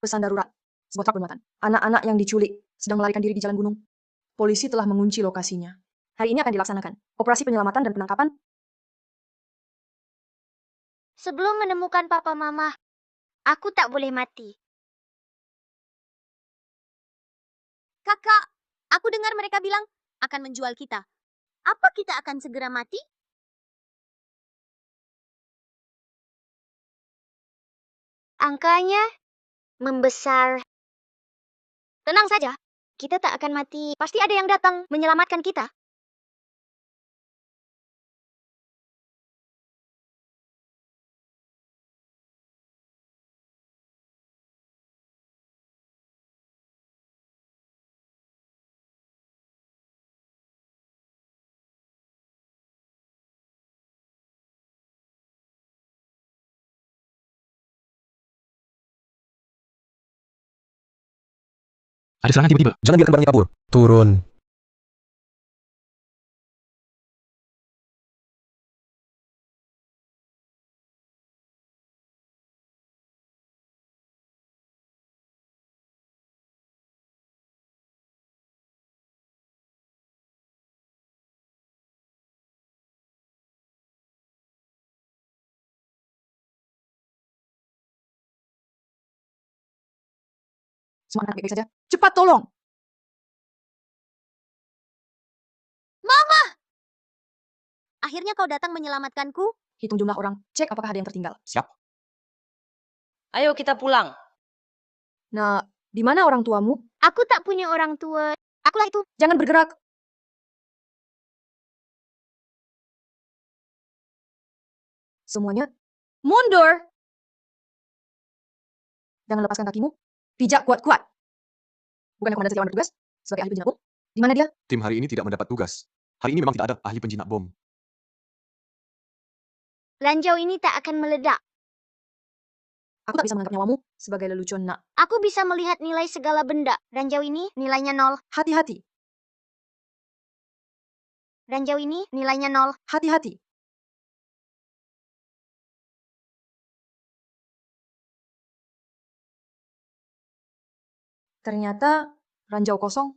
Pesan darurat. Sebuah truk bermuatan. Anak-anak yang diculik sedang melarikan diri di jalan gunung. Polisi telah mengunci lokasinya. Hari ini akan dilaksanakan operasi penyelamatan dan penangkapan. Sebelum menemukan papa mama, aku tak boleh mati. Kakak, aku dengar mereka bilang akan menjual kita. Apa kita akan segera mati? Angkanya membesar. Tenang saja, kita tak akan mati. Pasti ada yang datang menyelamatkan kita. Ada serangan tiba-tiba. Jangan biarkan barangnya kabur. Turun. Semua anak baik-baik saja. Cepat tolong! Mama! Akhirnya kau datang menyelamatkanku. Hitung jumlah orang, cek apakah ada yang tertinggal. Siap. Ayo kita pulang. Nah, di mana orang tuamu? Aku tak punya orang tua. Akulah itu. Jangan bergerak. Semuanya, mundur! Jangan lepaskan kakimu. Pijak kuat-kuat. Bukannya komandan setiawan bertugas sebagai ahli penjinak bom? Di mana dia? Tim hari ini tidak mendapat tugas. Hari ini memang tidak ada ahli penjinak bom. Ranjau ini tak akan meledak. Aku tak bisa menangkap nyawamu sebagai lelucon nak. Aku bisa melihat nilai segala benda. Ranjau ini nilainya 0. Hati-hati, Ranjau ini nilainya 0. hati-hati. Ternyata ranjau kosong.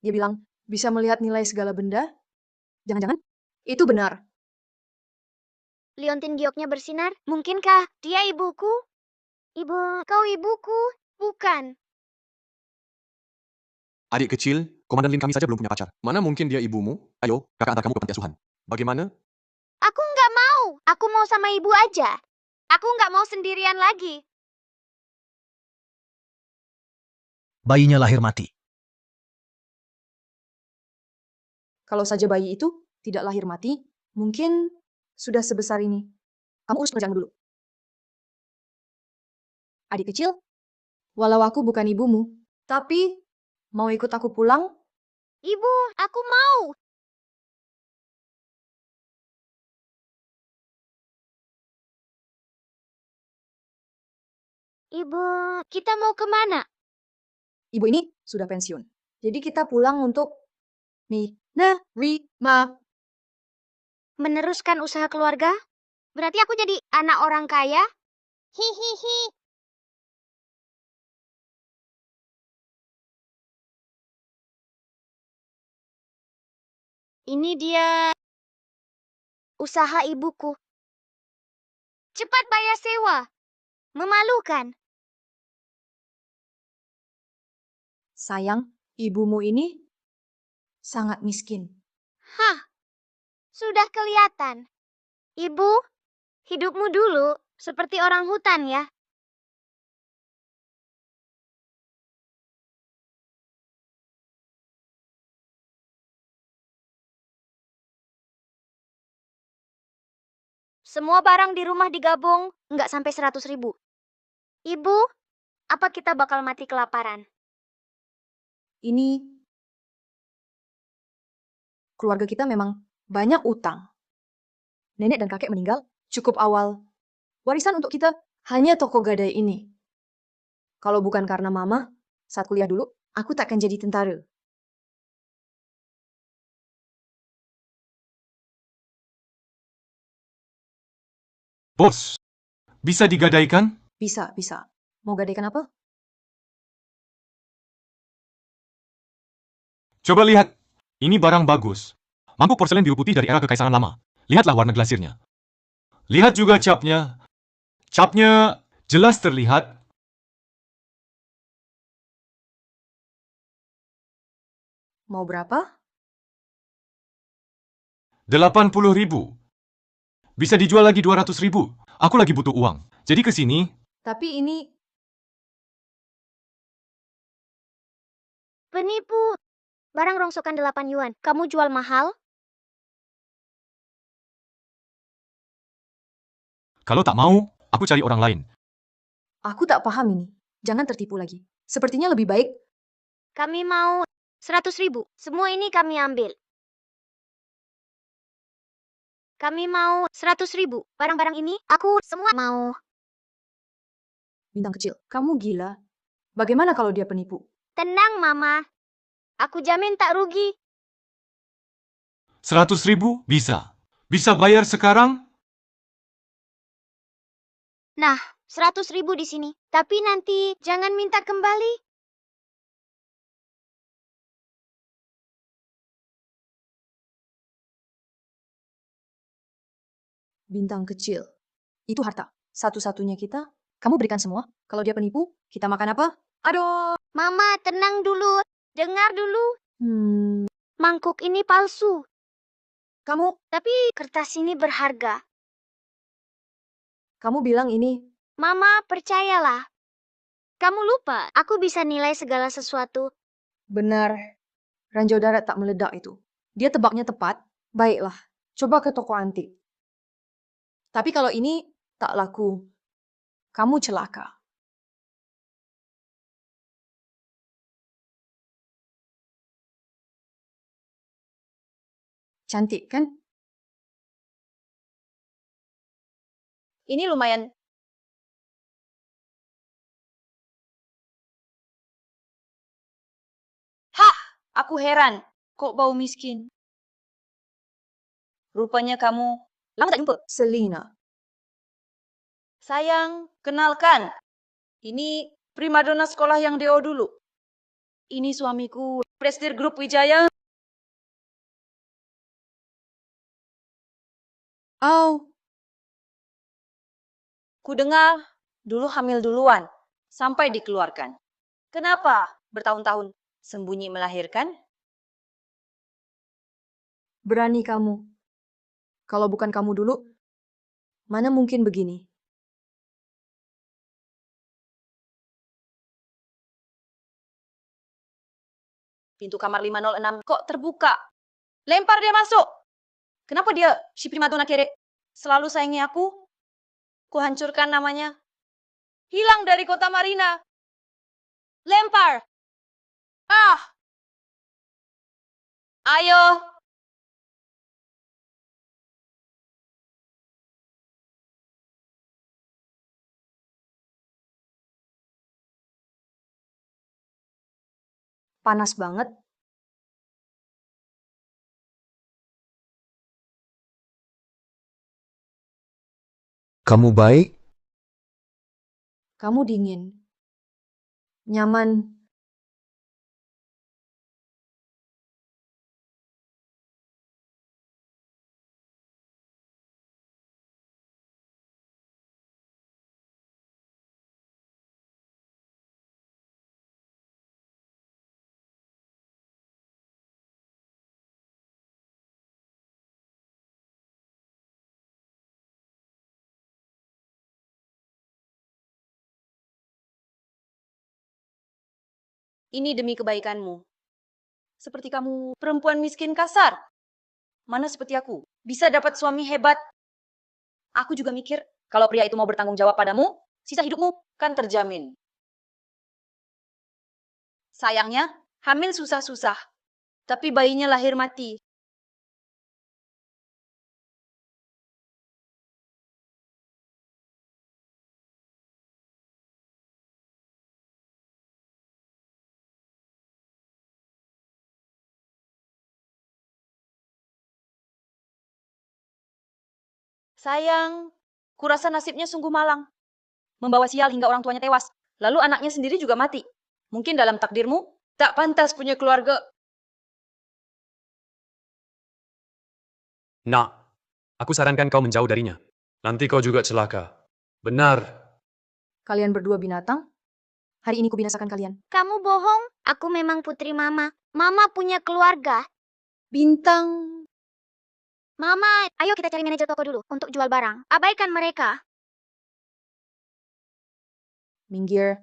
Dia bilang bisa melihat nilai segala benda. Jangan-jangan itu benar. Liontin gioknya bersinar. Mungkinkah dia ibuku? Ibu, kau ibuku? Bukan. Adik kecil, Komandan Lin kami saja belum punya pacar. Mana mungkin dia ibumu? Ayo, kakak antar kamu ke panti asuhan. Bagaimana? Aku nggak mau. Aku mau sama ibu aja. Aku nggak mau sendirian lagi. Bayinya lahir mati. Kalau saja bayi itu tidak lahir mati, mungkin sudah sebesar ini. Kamu urus pekerjaanmu dulu. Adik kecil, walau aku bukan ibumu, tapi mau ikut aku pulang? Ibu, aku mau. Ibu, kita mau kemana? Ibu ini sudah pensiun. Jadi kita pulang untuk menerima. Meneruskan usaha keluarga? Berarti aku jadi anak orang kaya? Hihihi. Ini dia usaha ibuku. Cepat bayar sewa. Memalukan. Sayang, ibumu ini sangat miskin. Hah, sudah kelihatan. Ibu, hidupmu dulu seperti orang hutan ya. Semua barang di rumah digabung, nggak sampai 100.000. Ibu, apa kita bakal mati kelaparan? Ini keluarga kita memang banyak utang. Nenek dan kakek meninggal cukup awal. Warisan untuk kita hanya toko gadai ini. Kalau bukan karena mama, saat kuliah dulu, aku takkan jadi tentara. Bos, bisa digadaikan? Bisa, bisa. Mau gadaikan apa? Coba lihat. Ini barang bagus. Mangkuk porselen biru putih dari era Kekaisaran Lama. Lihatlah warna glasirnya. Lihat juga capnya. Capnya jelas terlihat. Mau berapa? 80.000. Bisa dijual lagi 200.000. Aku lagi butuh uang. Jadi ke sini. Tapi ini Penipu. Barang rongsokan 8 yuan. Kamu jual mahal? Kalau tak mau, aku cari orang lain. aku tak paham ini. Jangan tertipu lagi. Sepertinya lebih baik Kami mau 100.000. Semua ini kami ambil. Kami mau 100.000. Barang-barang ini aku semua mau. bintang kecil. Kamu gila. Bagaimana kalau dia penipu? Tenang, Mama. Aku jamin tak rugi. 100.000 bisa. Bisa bayar sekarang? Nah, 100.000 di sini. Tapi nanti jangan minta kembali. Bintang kecil. Itu harta. Satu-satunya kita. Kamu berikan semua. Kalau dia penipu, kita makan apa? Aduh. Mama, tenang dulu. Dengar dulu. Mangkuk ini palsu. Kamu Tapi kertas ini berharga. kamu bilang ini. Mama, percayalah. Kamu lupa, aku bisa nilai segala sesuatu. Benar. Ranjau darat tak meledak itu. Dia tebaknya tepat. Baiklah. Coba ke toko antik. Tapi kalau ini tak laku. Kamu celaka. Cantik kan? Ini lumayan. Hah, aku heran. Kok bau miskin? Rupanya kamu lama tak jumpa. Selina. Sayang, kenalkan. Ini primadona sekolah yang DO dulu. Ini suamiku, Presidir Grup Wijaya. Oh, Ku dengar dulu hamil duluan, sampai dikeluarkan. Kenapa bertahun-tahun sembunyi melahirkan? berani kamu. Kalau bukan kamu dulu, mana mungkin begini? Pintu kamar 506 kok terbuka? Lempar dia masuk. Kenapa dia, si primadona kere, selalu sayangi aku? Ku hancurkan namanya. Hilang dari kota Marina. Lempar. Ah! Ayo. Panas banget. Kamu baik? Kamu dingin. Nyaman. Ini demi kebaikanmu. Seperti kamu perempuan miskin kasar. Mana seperti aku, bisa dapat suami hebat. Aku juga mikir, kalau pria itu mau bertanggung jawab padamu, sisa hidupmu kan terjamin. Sayangnya, hamil susah-susah. Tapi bayinya lahir mati. Sayang, kurasa nasibnya sungguh malang. Membawa sial hingga orang tuanya tewas. Lalu anaknya sendiri juga mati. Mungkin dalam takdirmu, tak pantas punya keluarga. Nak, aku sarankan kau menjauh darinya. Nanti kau juga celaka. Benar. Kalian berdua binatang. Hari ini kubinasakan kalian. Kamu bohong. Aku memang putri Mama. Mama punya keluarga. Bintang. Mama, ayo kita cari manajer toko dulu untuk jual barang. Abaikan mereka. Minggir.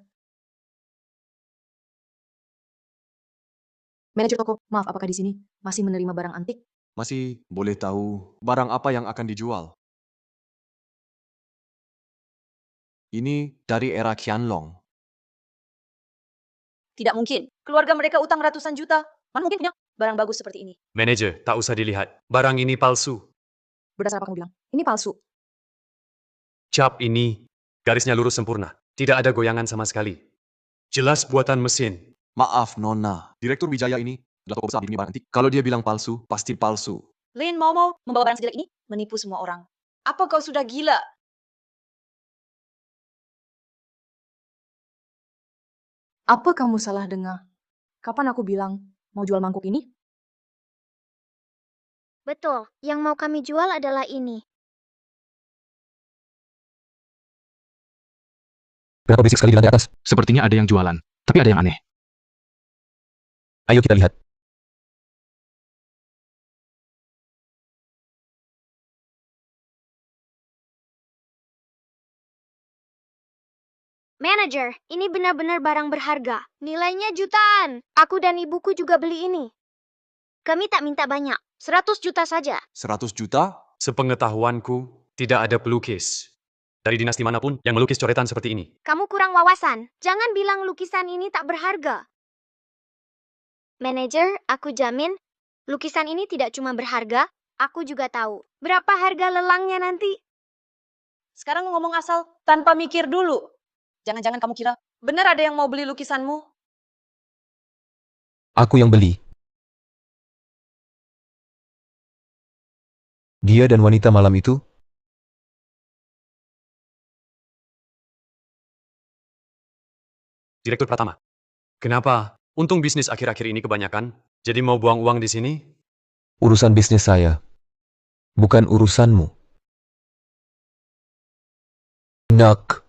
Manajer toko, maaf apakah di sini masih menerima barang antik? Masih boleh tahu barang apa yang akan dijual? Ini dari era Qianlong. Tidak mungkin. Keluarga mereka utang ratusan juta. Mana mungkin punya barang bagus seperti ini? Manajer, tak usah dilihat. Barang ini palsu. Berdasar apa kamu bilang? Ini palsu. Cap ini, garisnya lurus sempurna. Tidak ada goyangan sama sekali. Jelas buatan mesin. Maaf, Nona. Direktur Wijaya ini adalah toko besar di dunia barang antik. Kalau dia bilang palsu, pasti palsu. Lin mau membawa barang sejelek ini, menipu semua orang. Apa kau sudah gila? Apa kamu salah dengar? Kapan aku bilang mau jual mangkuk ini? Betul, yang mau kami jual adalah ini. Berapa berisik sekali di lantai atas? Sepertinya ada yang jualan, tapi ada yang aneh. Ayo kita lihat. Manager, ini benar-benar barang berharga. Nilainya jutaan. Aku dan ibuku juga beli ini. Kami tak minta banyak. 100 juta saja. 100 juta? Sepengetahuanku, tidak ada pelukis dari dinasti manapun yang melukis coretan seperti ini. Kamu kurang wawasan. Jangan bilang lukisan ini tak berharga. Manager, aku jamin lukisan ini tidak cuma berharga, aku juga tahu berapa harga lelangnya nanti. Sekarang ngomong asal, tanpa mikir dulu. Jangan-jangan kamu kira, benar ada yang mau beli lukisanmu? Aku yang beli. Dia dan wanita malam itu? Direktur Pratama, kenapa untung bisnis akhir-akhir ini kebanyakan? Jadi mau buang uang di sini? Urusan bisnis saya. Bukan urusanmu. Nak.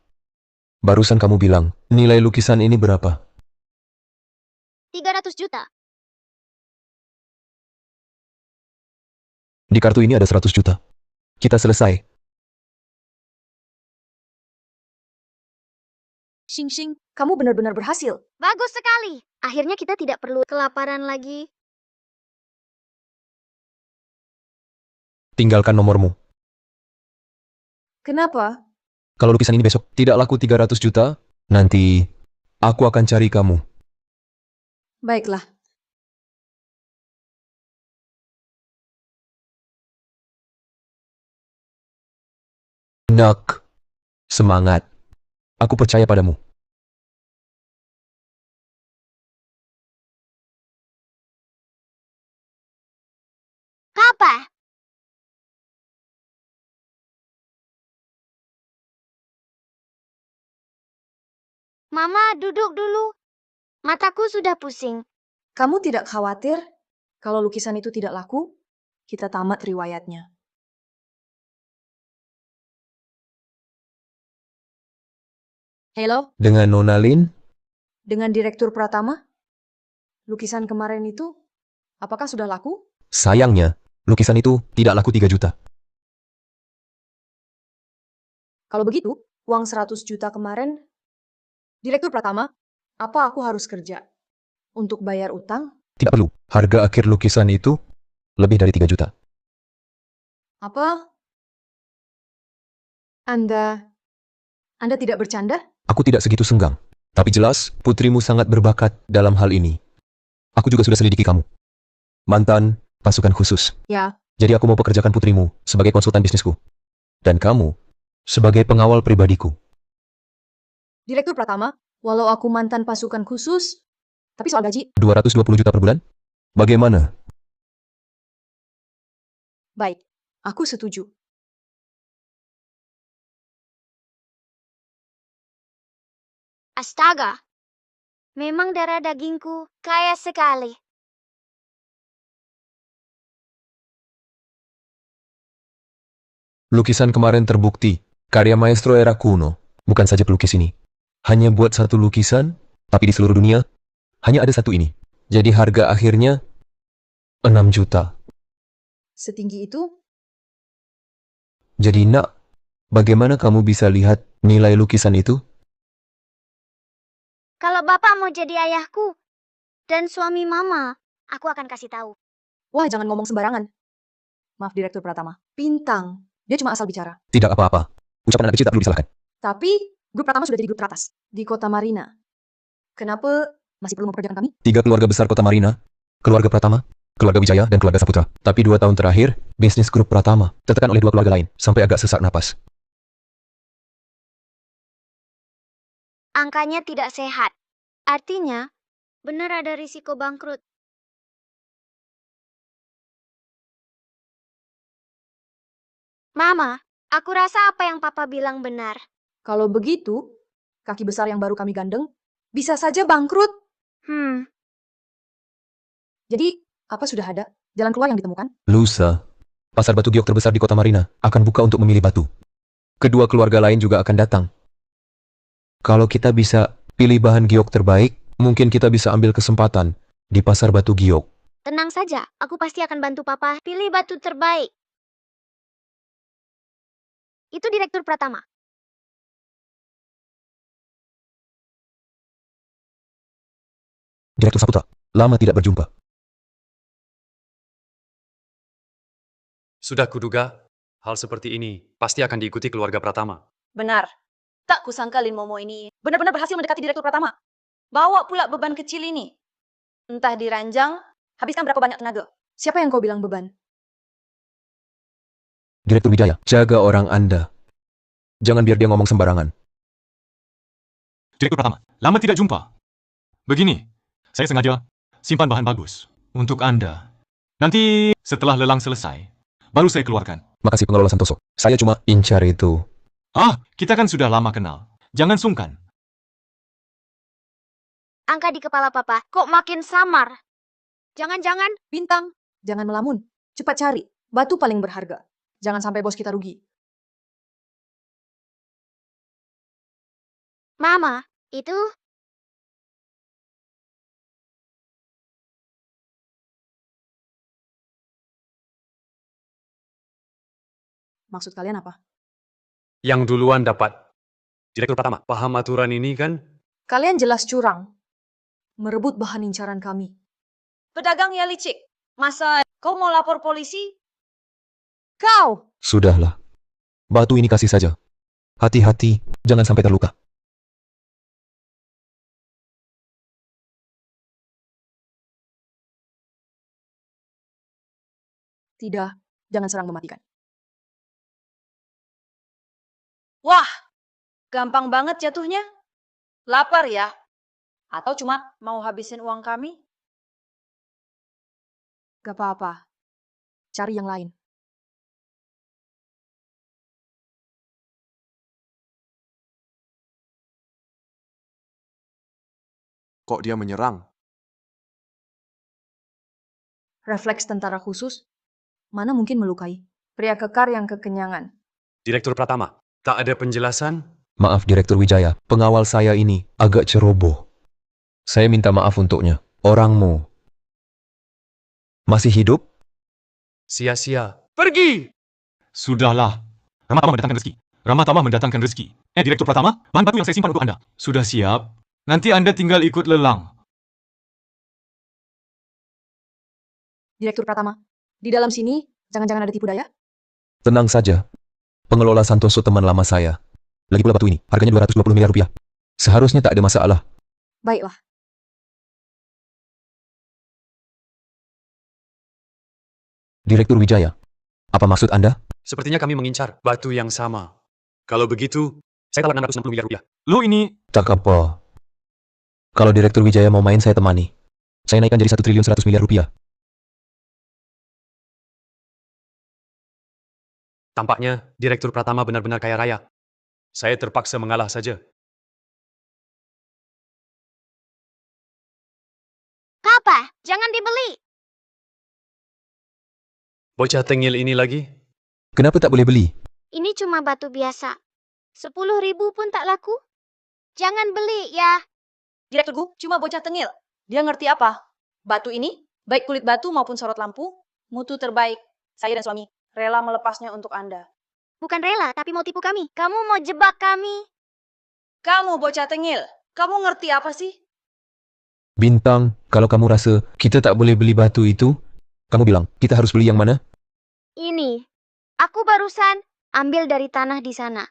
Barusan kamu bilang, nilai lukisan ini berapa? 300 juta. Di kartu ini ada 100 juta. Kita selesai. Xing, kamu benar-benar berhasil. Bagus sekali. Akhirnya kita tidak perlu kelaparan lagi. Tinggalkan nomormu. Kenapa? Kalau lukisan ini besok tidak laku 300 juta, nanti aku akan cari kamu. Baiklah. Nak. Semangat. Aku percaya padamu. Papa, Mama duduk dulu. Mataku sudah pusing. Kamu tidak khawatir kalau lukisan itu tidak laku? Kita tamat riwayatnya. Halo, Dengan Nona Lin, dengan Direktur Pratama? Lukisan kemarin itu, apakah sudah laku? sayangnya, lukisan itu tidak laku 3 juta. Kalau begitu, uang 100 juta kemarin, Direktur Pratama, apa aku harus kerja? Untuk bayar utang? Tidak perlu. Harga akhir lukisan itu lebih dari 3 juta. Apa? Anda tidak bercanda? Aku tidak segitu senggang. Tapi jelas, putrimu sangat berbakat dalam hal ini. Aku juga sudah selidiki kamu. Mantan pasukan khusus. Ya, Jadi aku mau pekerjakan putrimu sebagai konsultan bisnisku. Dan kamu sebagai pengawal pribadiku. Direktur Pratama, walau aku mantan pasukan khusus, tapi soal gaji, 220 juta per bulan? Bagaimana? baik, aku setuju. Astaga, memang darah dagingku kaya sekali. Lukisan kemarin terbukti, karya maestro era kuno. Bukan saja pelukis ini. Hanya buat satu lukisan, tapi di seluruh dunia, hanya ada satu ini. Jadi harga akhirnya 6 juta. Setinggi itu? Jadi nak, bagaimana kamu bisa lihat nilai lukisan itu? Kalau bapak mau jadi ayahku dan suami mama, aku akan kasih tahu. Wah, jangan ngomong sembarangan. Maaf, Direktur Pratama. Bintang. Dia cuma asal bicara. Tidak apa-apa. Ucapan anak kecil tak perlu disalahkan. Tapi, grup Pratama sudah jadi grup teratas. Di kota Marina. Kenapa masih perlu mempekerjakan kami? 3 keluarga besar kota Marina, keluarga Pratama, keluarga Wijaya, dan keluarga Saputra. Tapi 2 tahun terakhir, bisnis grup Pratama tertekan oleh 2 keluarga lain, sampai agak sesak napas. Angkanya tidak sehat. Artinya, benar ada risiko bangkrut. Mama, aku rasa apa yang papa bilang benar. Kalau begitu, kaki besar yang baru kami gandeng bisa saja bangkrut. Jadi, apa sudah ada jalan keluar yang ditemukan? Lusa, pasar batu giok terbesar di kota Marina akan buka untuk memilih batu. Kedua keluarga lain juga akan datang. Kalau kita bisa pilih bahan giok terbaik, mungkin kita bisa ambil kesempatan di pasar batu giok. Tenang saja, aku pasti akan bantu papa pilih batu terbaik. Itu Direktur Pratama. Direktur Saputra, lama tidak berjumpa. Sudah kuduga, hal seperti ini pasti akan diikuti keluarga Pratama. Benar. Tak kusangka Lin Momo ini benar-benar berhasil mendekati Direktur Pratama. Bawa pula beban kecil ini. Entah diranjang, habiskan berapa banyak tenaga. Siapa yang kau bilang beban? Direktur Wijaya, jaga orang Anda. Jangan biar dia ngomong sembarangan. Direktur Pratama, lama tidak jumpa. Begini, saya sengaja simpan bahan bagus untuk Anda. Nanti setelah lelang selesai, baru saya keluarkan. Makasih pengelola Santoso. Saya cuma incar itu. Kita kan sudah lama kenal. Jangan sungkan. Angka di kepala papa kok makin samar. Jangan-jangan Bintang, jangan melamun. Cepat cari. Batu paling berharga. Jangan sampai bos kita rugi. Mama, itu Maksud kalian apa? Yang duluan dapat. Direktur Pratama, paham aturan ini kan? Kalian jelas curang. Merebut bahan incaran kami. Pedagang ya licik. Masa kau mau lapor polisi? Kau! Sudahlah. Batu ini kasih saja. Hati-hati, jangan sampai terluka. Tidak, jangan serang mematikan. Wah, gampang banget jatuhnya. Lapar ya? Atau cuma mau habisin uang kami? Gak apa-apa. Cari yang lain. Kok dia menyerang? Refleks tentara khusus, mana mungkin melukai. Pria kekar yang kekenyangan. Direktur Pratama, tak ada penjelasan? Maaf Direktur Wijaya, pengawal saya ini agak ceroboh. Saya minta maaf untuknya. Orangmu masih hidup? Sia-sia. Pergi! Sudahlah. Ramah Tamah mendatangkan rezeki. Ramah Tamah mendatangkan rezeki. Direktur Pratama, bahan batu yang saya simpan untuk Anda. Sudah siap? Nanti Anda tinggal ikut lelang. Direktur Pratama, di dalam sini jangan-jangan ada tipu daya? Tenang saja. Pengelola Santoso teman lama saya. Lagi pula batu ini, harganya 220 miliar rupiah. Seharusnya tak ada masalah. Baiklah. Direktur Wijaya, apa maksud Anda? Sepertinya kami mengincar batu yang sama. Kalau begitu, saya tawar 660 miliar rupiah. Lo ini... Tak apa. Kalau Direktur Wijaya mau main, saya temani. Saya naikkan jadi 1.100 miliar rupiah. Tampaknya Direktur Pratama benar-benar kaya raya. Saya terpaksa mengalah saja. apa? Jangan dibeli. Bocah tengil ini lagi? Kenapa tak boleh beli? Ini cuma batu biasa. 10.000 pun tak laku. Jangan beli ya. Direktur Gu, cuma bocah tengil. Dia ngerti apa? Batu ini, baik kulit batu maupun sorot lampu, mutu terbaik. Saya dan suami rela melepasnya untuk Anda. Bukan rela, tapi mau tipu kami. Kamu mau jebak kami. Kamu bocah tengil, kamu ngerti apa sih? Bintang, kalau kamu rasa kita tak boleh beli batu itu, kamu bilang, kita harus beli yang mana? Ini. Aku barusan ambil dari tanah di sana.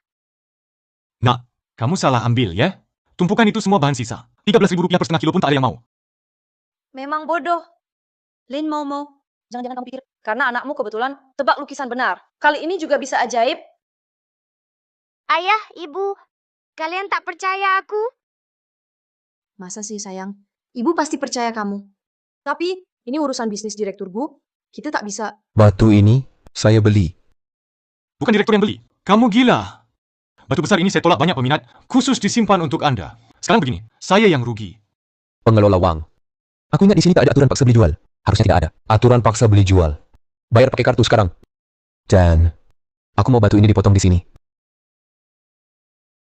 Nak, kamu salah ambil ya. Tumpukan itu semua bahan sisa. Rp13.000 per setengah kilo pun tak ada yang mau. Memang bodoh. Lin mau. Jangan-jangan kamu pikir, karena anakmu kebetulan tebak lukisan benar. Kali ini juga bisa ajaib. Ayah, ibu. Kalian tak percaya aku? Masa sih sayang? Ibu pasti percaya kamu. Tapi ini urusan bisnis Direktur Gu. Kita tak bisa. Batu ini, saya beli. Bukan direktur yang beli. Kamu gila. Batu besar ini saya tolak banyak peminat, khusus disimpan untuk Anda. Sekarang begini, saya yang rugi. Pengelola wang. Aku ingat di sini tak ada aturan paksa beli jual. Harusnya tidak ada. Aturan paksa beli jual. Bayar pakai kartu sekarang. Dan aku mau batu ini dipotong di sini.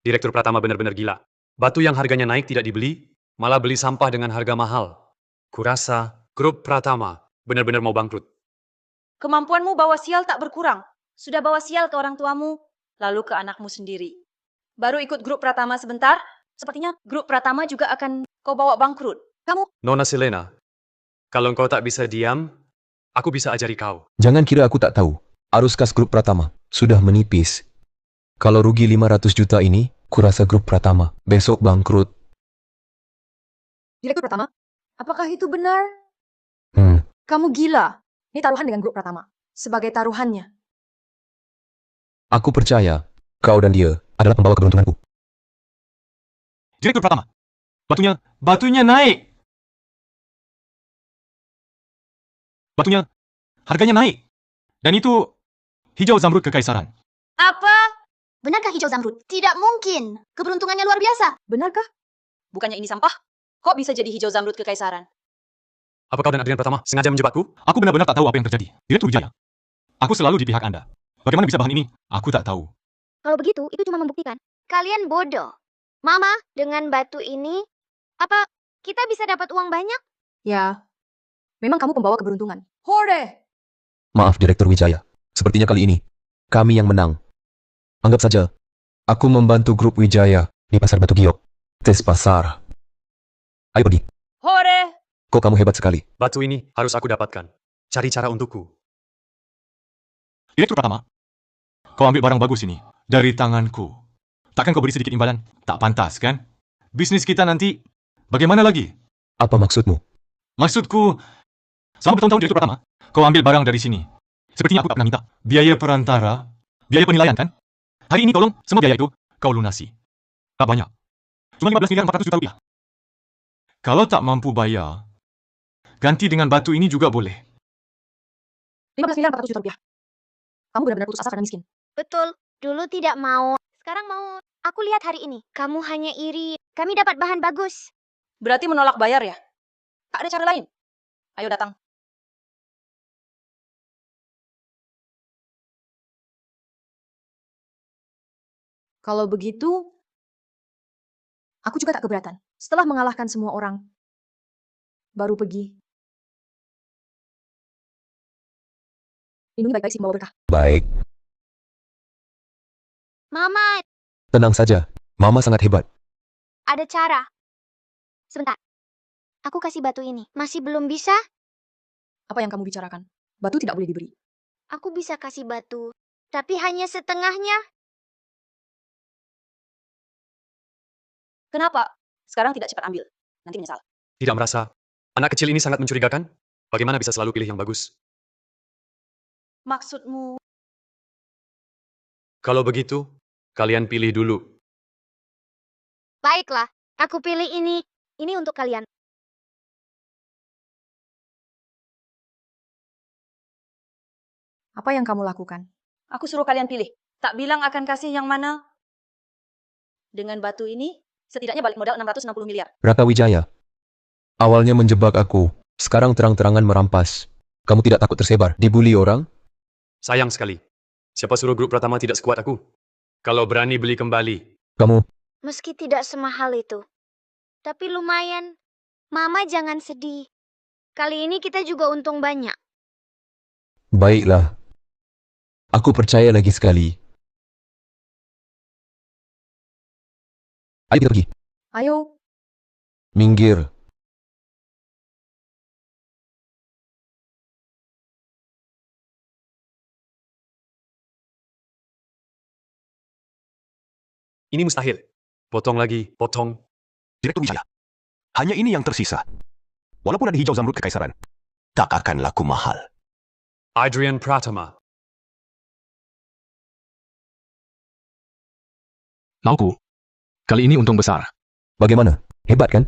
Direktur Pratama benar-benar gila. Batu yang harganya naik tidak dibeli, malah beli sampah dengan harga mahal. Kurasa grup Pratama benar-benar mau bangkrut. Kemampuanmu bawa sial tak berkurang. Sudah bawa sial ke orang tuamu, lalu ke anakmu sendiri. Baru ikut grup Pratama sebentar, sepertinya grup Pratama juga akan kau bawa bangkrut. Kamu Nona Selena, kalau engkau tak bisa diam, aku bisa ajari kau. Jangan kira aku tak tahu. Arus kas grup Pratama sudah menipis. Kalau rugi 500 juta ini, kurasa grup Pratama besok bangkrut. Direktur Pratama, apakah itu benar? Kamu gila. Ini taruhan dengan grup Pratama. Sebagai taruhannya. Aku percaya, kau dan dia adalah pembawa keberuntunganku. Direktur Pratama, batunya naik. Batunya, harganya naik. Dan itu hijau zamrud kekaisaran. apa? Benarkah hijau zamrud? Tidak mungkin. Keberuntungannya luar biasa. Benarkah? Bukannya ini sampah? Kok bisa jadi hijau zamrud kekaisaran? Apa kau dan Adrian Pratama sengaja menjebakku? Aku benar-benar tak tahu apa yang terjadi. Direktur Wijaya, aku selalu di pihak Anda. Bagaimana bisa bahan ini? Aku tak tahu. Kalau begitu, itu cuma membuktikan. Kalian bodoh. Mama, dengan batu ini, apa kita bisa dapat uang banyak? Ya. Memang kamu pembawa keberuntungan. Hore! Maaf Direktur Wijaya, sepertinya kali ini kami yang menang. Anggap saja, aku membantu grup Wijaya di pasar Batu Giok. Tes pasar. Ayo pergi. Hore! Kok kamu hebat sekali. Batu ini harus aku dapatkan. Cari cara untukku. Direktur Pratama, kau ambil barang bagus ini dari tanganku. Takkan kau beri sedikit imbalan? Tak pantas, kan? Bisnis kita nanti bagaimana lagi? Apa maksudmu? Maksudku, selama bertahun-tahun Direktur Pratama, kau ambil barang dari sini. Sepertinya aku tak pernah minta. Biaya perantara, biaya penilaian, kan? Hari ini tolong, semua biaya itu kau lunasi. Tak banyak. Cuma 15.400 juta rupiah. Kalau tak mampu bayar, ganti dengan batu ini juga boleh. 15.400 juta rupiah. Kamu benar-benar putus asa karena miskin. Betul. Dulu tidak mau. Sekarang mau. Aku lihat hari ini. Kamu hanya iri. Kami dapat bahan bagus. Berarti menolak bayar ya? Tak ada cara lain. Ayo datang. Kalau begitu, aku juga tak keberatan. Setelah mengalahkan semua orang, baru pergi. Lindungi baik-baik si pembawa berkah. Baik, Mama, tenang saja. Mama sangat hebat. ada cara. Sebentar. Aku kasih batu ini. Masih belum bisa? Apa yang kamu bicarakan? Batu tidak boleh diberi. Aku bisa kasih batu. Tapi hanya setengahnya. Kenapa? Sekarang tidak cepat ambil. Nanti menyesal. Tidak merasa anak kecil ini sangat mencurigakan? Bagaimana bisa selalu pilih yang bagus? Maksudmu, Kalau begitu, kalian pilih dulu. Baiklah. Aku pilih ini. Ini untuk kalian. Apa yang kamu lakukan? aku suruh kalian pilih. Tak bilang akan kasih yang mana. Dengan batu ini, setidaknya balik modal 660 miliar. Raka Wijaya. Awalnya menjebak aku. Sekarang terang-terangan merampas. Kamu tidak takut tersebar, dibully orang? Sayang sekali. Siapa suruh grup Pratama tidak sekuat aku? Kalau berani beli kembali. Kamu, Meski tidak semahal itu. Tapi lumayan. Mama jangan sedih. Kali ini kita juga untung banyak. baiklah. Aku percaya lagi sekali. Ayo kita pergi. Ayo, Minggir. Ini mustahil. Potong lagi, potong. Direktur Wijaya, hanya ini yang tersisa. Walaupun ada hijau zamrud kekaisaran, tak akan laku mahal. Adrian Pratama. Mauku. Kali ini untung besar. Bagaimana? Hebat kan?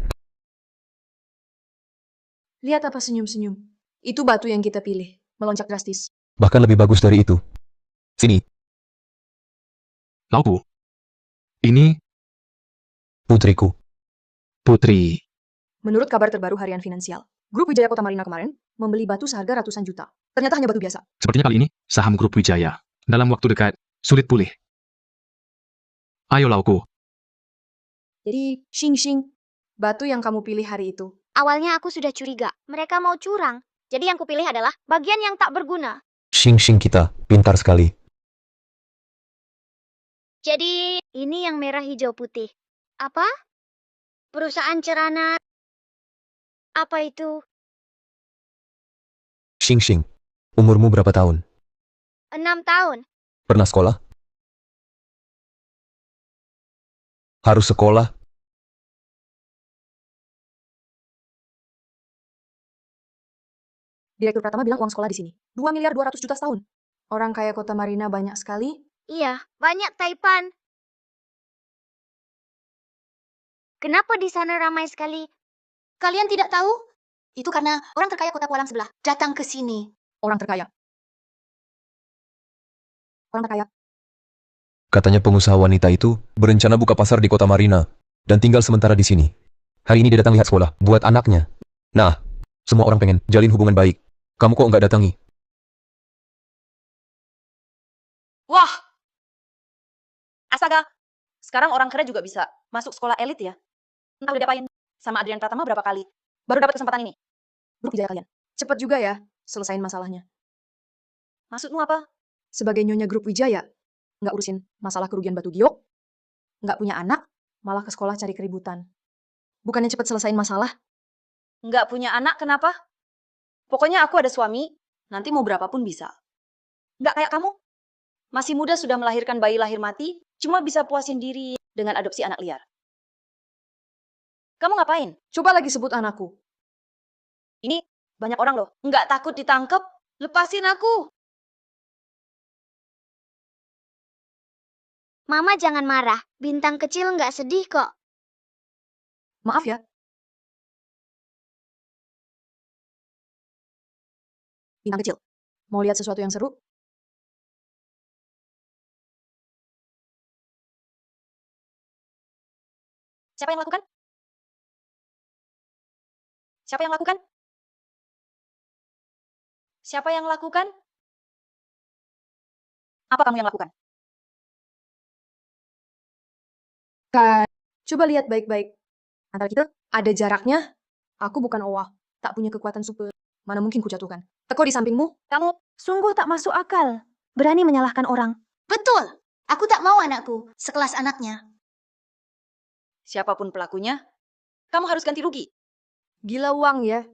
lihat apa senyum-senyum. Itu batu yang kita pilih, melonjak drastis. Bahkan lebih bagus dari itu. Sini, Mauku. Ini putriku. Putri. Menurut kabar terbaru harian finansial, Grup Wijaya Kota Marina kemarin membeli batu seharga ratusan juta. Ternyata hanya batu biasa. Sepertinya kali ini, saham grup Wijaya. Dalam waktu dekat, sulit pulih. Ayo Lauku. Jadi, Xing, batu yang kamu pilih hari itu. Awalnya aku sudah curiga. Mereka mau curang. Jadi yang kupilih adalah bagian yang tak berguna. Xing kita, pintar sekali. Jadi ini yang merah hijau putih. Apa? Perusahaan cerana. Apa itu? Xing, umurmu berapa tahun? 6 tahun. Pernah sekolah? Harus sekolah? Direktur Pratama bilang uang sekolah di sini. 2 miliar 200 juta setahun. Orang kaya Kota Marina banyak sekali. Iya, banyak Taipan. Kenapa di sana ramai sekali? Kalian tidak tahu? Itu karena orang terkaya kota Kualang sebelah datang ke sini. Orang terkaya. Orang terkaya. Katanya pengusaha wanita itu berencana buka pasar di Kota Marina dan tinggal sementara di sini. Hari ini dia datang lihat sekolah buat anaknya. Nah, semua orang pengen jalin hubungan baik. Kamu kok nggak datangi? Wah! Astaga! Sekarang orang kaya juga bisa masuk sekolah elit ya. Entah udah diapain sama Adrian Pratama berapa kali. Baru dapat kesempatan ini. Grup Wijaya kalian. Cepat juga ya, selesain masalahnya. Maksudmu apa? Sebagai nyonya Grup Wijaya, nggak urusin masalah kerugian batu giok, nggak punya anak, malah ke sekolah cari keributan. Bukannya cepat selesain masalah? Nggak punya anak, kenapa? Pokoknya aku ada suami, nanti mau berapapun bisa. Nggak kayak kamu. Masih muda sudah melahirkan bayi lahir mati, cuma bisa puasin diri dengan adopsi anak liar. Kamu ngapain? Coba lagi sebut anakku. Ini banyak orang loh. Nggak takut ditangkep? Lepasin aku. Mama jangan marah. Bintang kecil nggak sedih kok. Maaf ya. Bintang kecil. Mau lihat sesuatu yang seru? Siapa yang lakukan? Siapa yang lakukan? Siapa yang lakukan? Apa kamu yang lakukan? Coba lihat baik-baik. Antara kita ada jaraknya. Aku bukan Owa. Tak punya kekuatan super. Mana mungkin kujatuhkan. Teko di sampingmu. Kamu sungguh tak masuk akal. Berani menyalahkan orang. Betul. Aku tak mau anakku sekelas anaknya. Siapapun pelakunya, kamu harus ganti rugi. Gila uang ya.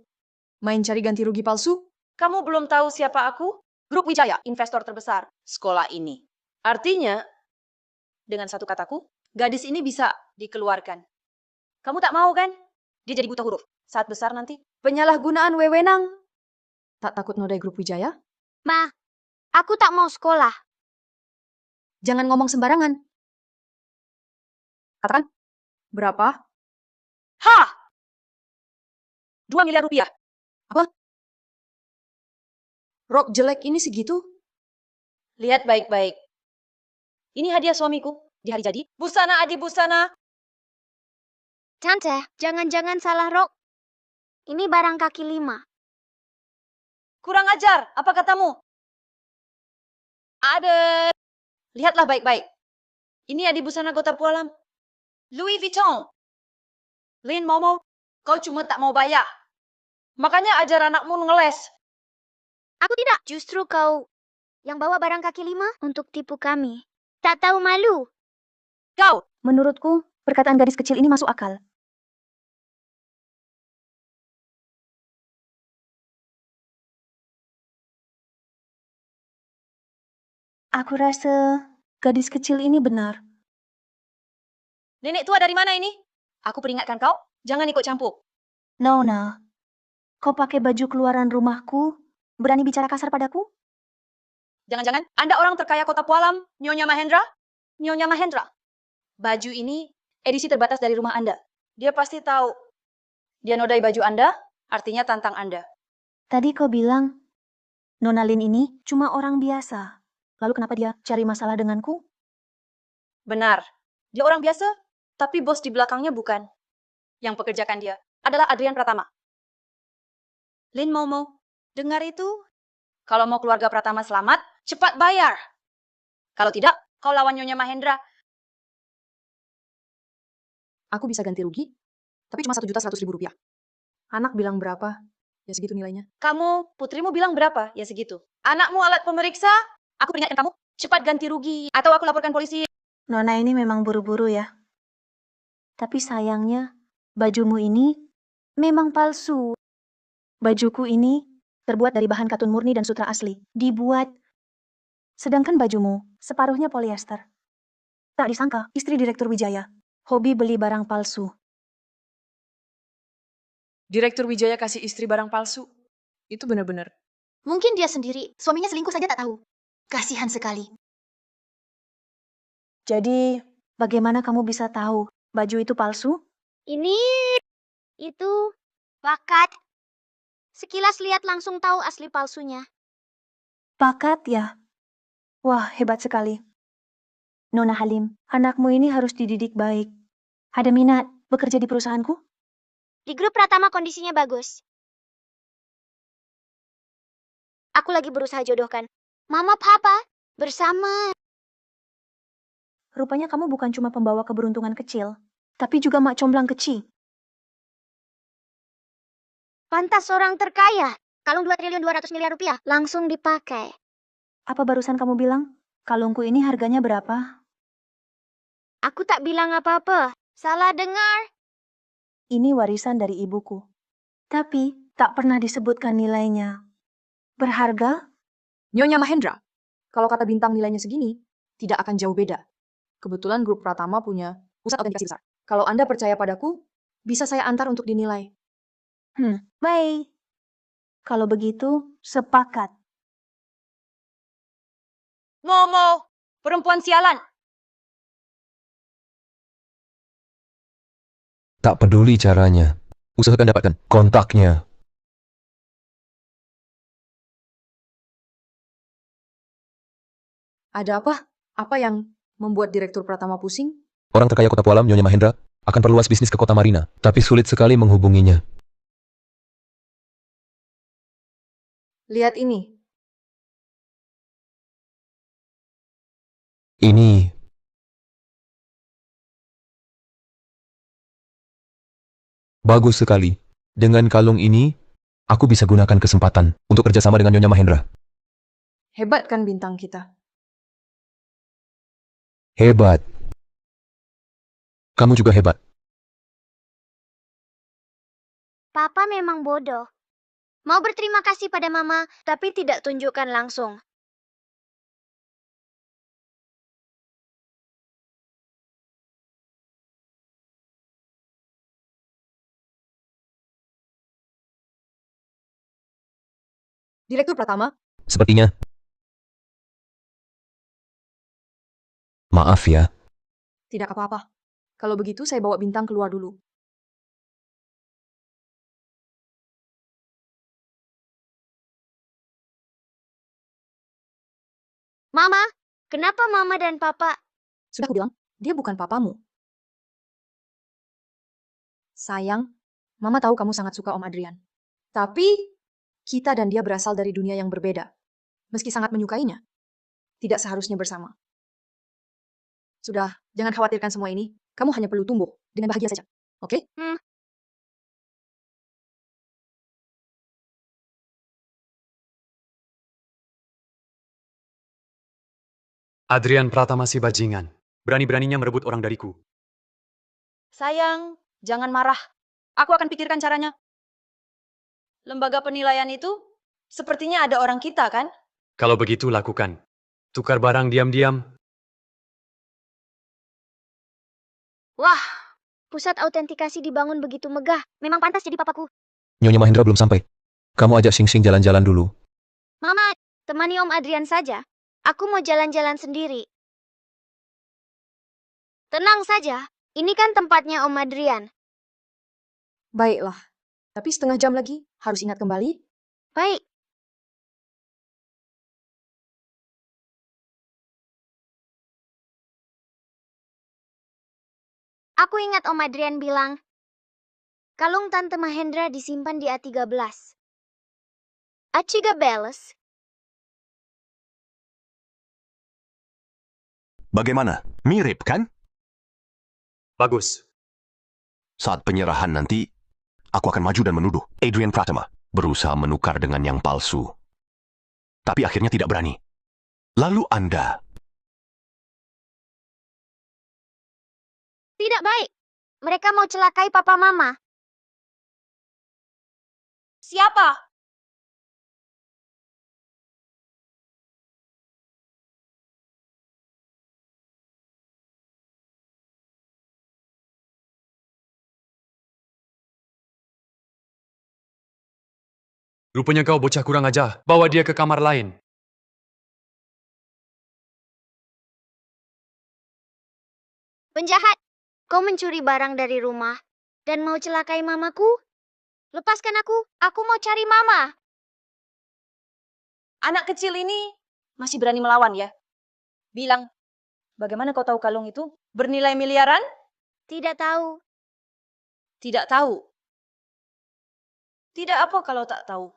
Main cari ganti rugi palsu? Kamu belum tahu siapa aku? Grup Wijaya, investor terbesar sekolah ini. Artinya, dengan satu kataku, gadis ini bisa dikeluarkan. Kamu tak mau kan? Dia jadi buta huruf. Saat besar nanti. Penyalahgunaan wewenang. Tak takut nodai Grup Wijaya? Ma, aku tak mau sekolah. Jangan ngomong sembarangan. Katakan. Berapa? Ha! 2 miliar rupiah. Rok jelek ini segitu? Lihat baik-baik. Ini hadiah suamiku di hari jadi. Busana Adi Busana. Tante, jangan-jangan salah rok. Ini barang kaki 5. Kurang ajar, apa katamu? Ada. Lihatlah baik-baik. Ini ada busana Gota Pualam. Louis Vuitton. Lin Momo, kau cuma tak mau bayar. Makanya ajar anakmu ngeles. Aku tidak. Justru kau yang bawa barang kaki 5 untuk tipu kami. Tak tahu malu. Kau, Menurutku, perkataan gadis kecil ini masuk akal. Aku rasa gadis kecil ini benar. nenek tua dari mana ini? Aku peringatkan kau, jangan ikut campur. Nona, kau pakai baju keluaran rumahku, berani bicara kasar padaku? Jangan-jangan Anda orang terkaya kota Pualam, Nyonya Mahendra? Nyonya Mahendra, baju ini edisi terbatas dari rumah Anda. Dia pasti tahu. Dia nodai baju Anda, artinya tantang Anda. Tadi kau bilang, Nona Lin ini cuma orang biasa. Lalu kenapa dia cari masalah denganku? Benar, dia orang biasa, tapi bos di belakangnya bukan. Yang pekerjakan dia adalah Adrian Pratama. Lin Momo, dengar itu? Kalau mau keluarga Pratama selamat, cepat bayar. Kalau tidak, kau lawan Nyonya Mahendra. Aku bisa ganti rugi, tapi cuma 1.100.000 rupiah. Anak bilang berapa? Ya segitu nilainya. Kamu, putrimu bilang berapa? Ya segitu. Anakmu alat pemeriksa? Aku peringatkan kamu, cepat ganti rugi. Atau aku laporkan polisi. Nona ini memang buru-buru ya. Tapi sayangnya, bajumu ini memang palsu. Bajuku ini terbuat dari bahan katun murni dan sutra asli. Dibuat. Sedangkan bajumu separuhnya polyester. Tak disangka, istri Direktur Wijaya. Hobi beli barang palsu. Direktur Wijaya kasih istri barang palsu. Itu benar-benar. Mungkin dia sendiri, suaminya selingkuh saja tak tahu. Kasihan sekali. Jadi, bagaimana kamu bisa tahu baju itu palsu? Ini, itu, bakat. Sekilas lihat langsung tahu asli palsunya. Bakat ya? Wah, hebat sekali. Nona Halim, anakmu ini harus dididik baik. Ada minat bekerja di perusahaanku? Di grup Pratama kondisinya bagus. Aku lagi berusaha jodohkan Mama Papa bersama. Rupanya kamu bukan cuma pembawa keberuntungan kecil, tapi juga mak comblang kecil. Pantas orang terkaya. Kalung 2.200.000.000 rupiah langsung dipakai. Apa barusan kamu bilang? Kalungku ini harganya berapa? Aku tak bilang apa-apa. Salah dengar. Ini warisan dari ibuku. Tapi tak pernah disebutkan nilainya. Berharga? Nyonya Mahendra, kalau kata bintang nilainya segini, tidak akan jauh beda. Kebetulan grup Pratama punya pusat autentikasi besar. Kalau Anda percaya padaku, bisa saya antar untuk dinilai. Baik. Kalau begitu, sepakat. Momo, perempuan sialan. Tak peduli caranya. Usahakan dapatkan kontaknya. Ada apa? Apa yang membuat Direktur Pratama pusing? Orang terkaya kota Pualam, Nyonya Mahendra, akan perluas bisnis ke kota Marina, tapi sulit sekali menghubunginya. Lihat ini. Ini bagus sekali. Dengan kalung ini, aku bisa gunakan kesempatan untuk kerjasama dengan Nyonya Mahendra. Hebat kan bintang kita? Hebat. Kamu juga hebat. Papa memang bodoh. Mau berterima kasih pada Mama, tapi tidak tunjukkan langsung. Direktur Pratama, Sepertinya. Maaf ya. tidak apa-apa. Kalau begitu saya bawa bintang keluar dulu. Mama, kenapa Mama dan Papa? Sudah aku bilang, dia bukan papamu. Sayang, Mama tahu kamu sangat suka Om Adrian. Tapi, kita dan dia berasal dari dunia yang berbeda. Meski sangat menyukainya, tidak seharusnya bersama. Sudah, jangan khawatirkan semua ini. Kamu hanya perlu tumbuh dengan bahagia saja. Oke? Adrian Pratama si bajingan. Berani-beraninya merebut orang dariku. Sayang, jangan marah. Aku akan pikirkan caranya. Lembaga penilaian itu sepertinya ada orang kita, kan? Kalau begitu, lakukan. Tukar barang diam-diam. Wah, pusat autentikasi dibangun begitu megah. Memang pantas jadi papaku. Nyonya Mahendra belum sampai. Kamu ajak Sing Sing jalan-jalan dulu. Mama, temani Om Adrian saja. Aku mau jalan-jalan sendiri. Tenang saja, ini kan tempatnya Om Adrian. Baiklah. Tapi setengah jam lagi, harus ingat kembali. Baik. Aku ingat Om Adrian bilang, kalung Tante Mahendra disimpan di A13. A13 belas. Bagaimana? Mirip kan? Bagus. Saat penyerahan nanti, aku akan maju dan menuduh Adrian Pratama berusaha menukar dengan yang palsu. Tapi akhirnya tidak berani. Lalu Anda... Tidak baik. Mereka mau celakai papa mama. Siapa? Rupanya kau bocah kurang ajar. Bawa dia ke kamar lain. Penjahat, kau mencuri barang dari rumah dan mau celakai mamaku? Lepaskan aku mau cari mama. Anak kecil ini masih berani melawan ya? Bilang, bagaimana kau tahu kalung itu bernilai miliaran? Tidak tahu. Tidak tahu. Tidak apa kalau tak tahu.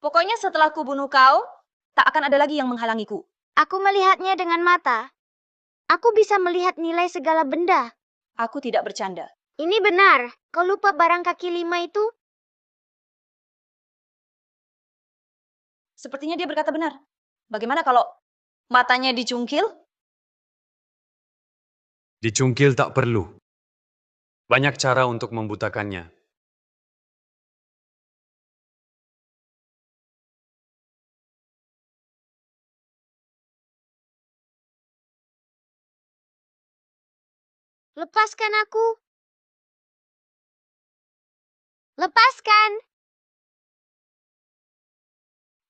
Pokoknya setelah ku bunuh kau, tak akan ada lagi yang menghalangiku. Aku melihatnya dengan mata. Aku bisa melihat nilai segala benda. Aku tidak bercanda. Ini benar. Kau lupa barang kaki 5 itu? Sepertinya dia berkata benar. Bagaimana kalau matanya dicungkil? Dicungkil tak perlu. Banyak cara untuk membutakannya. Lepaskan aku. Lepaskan.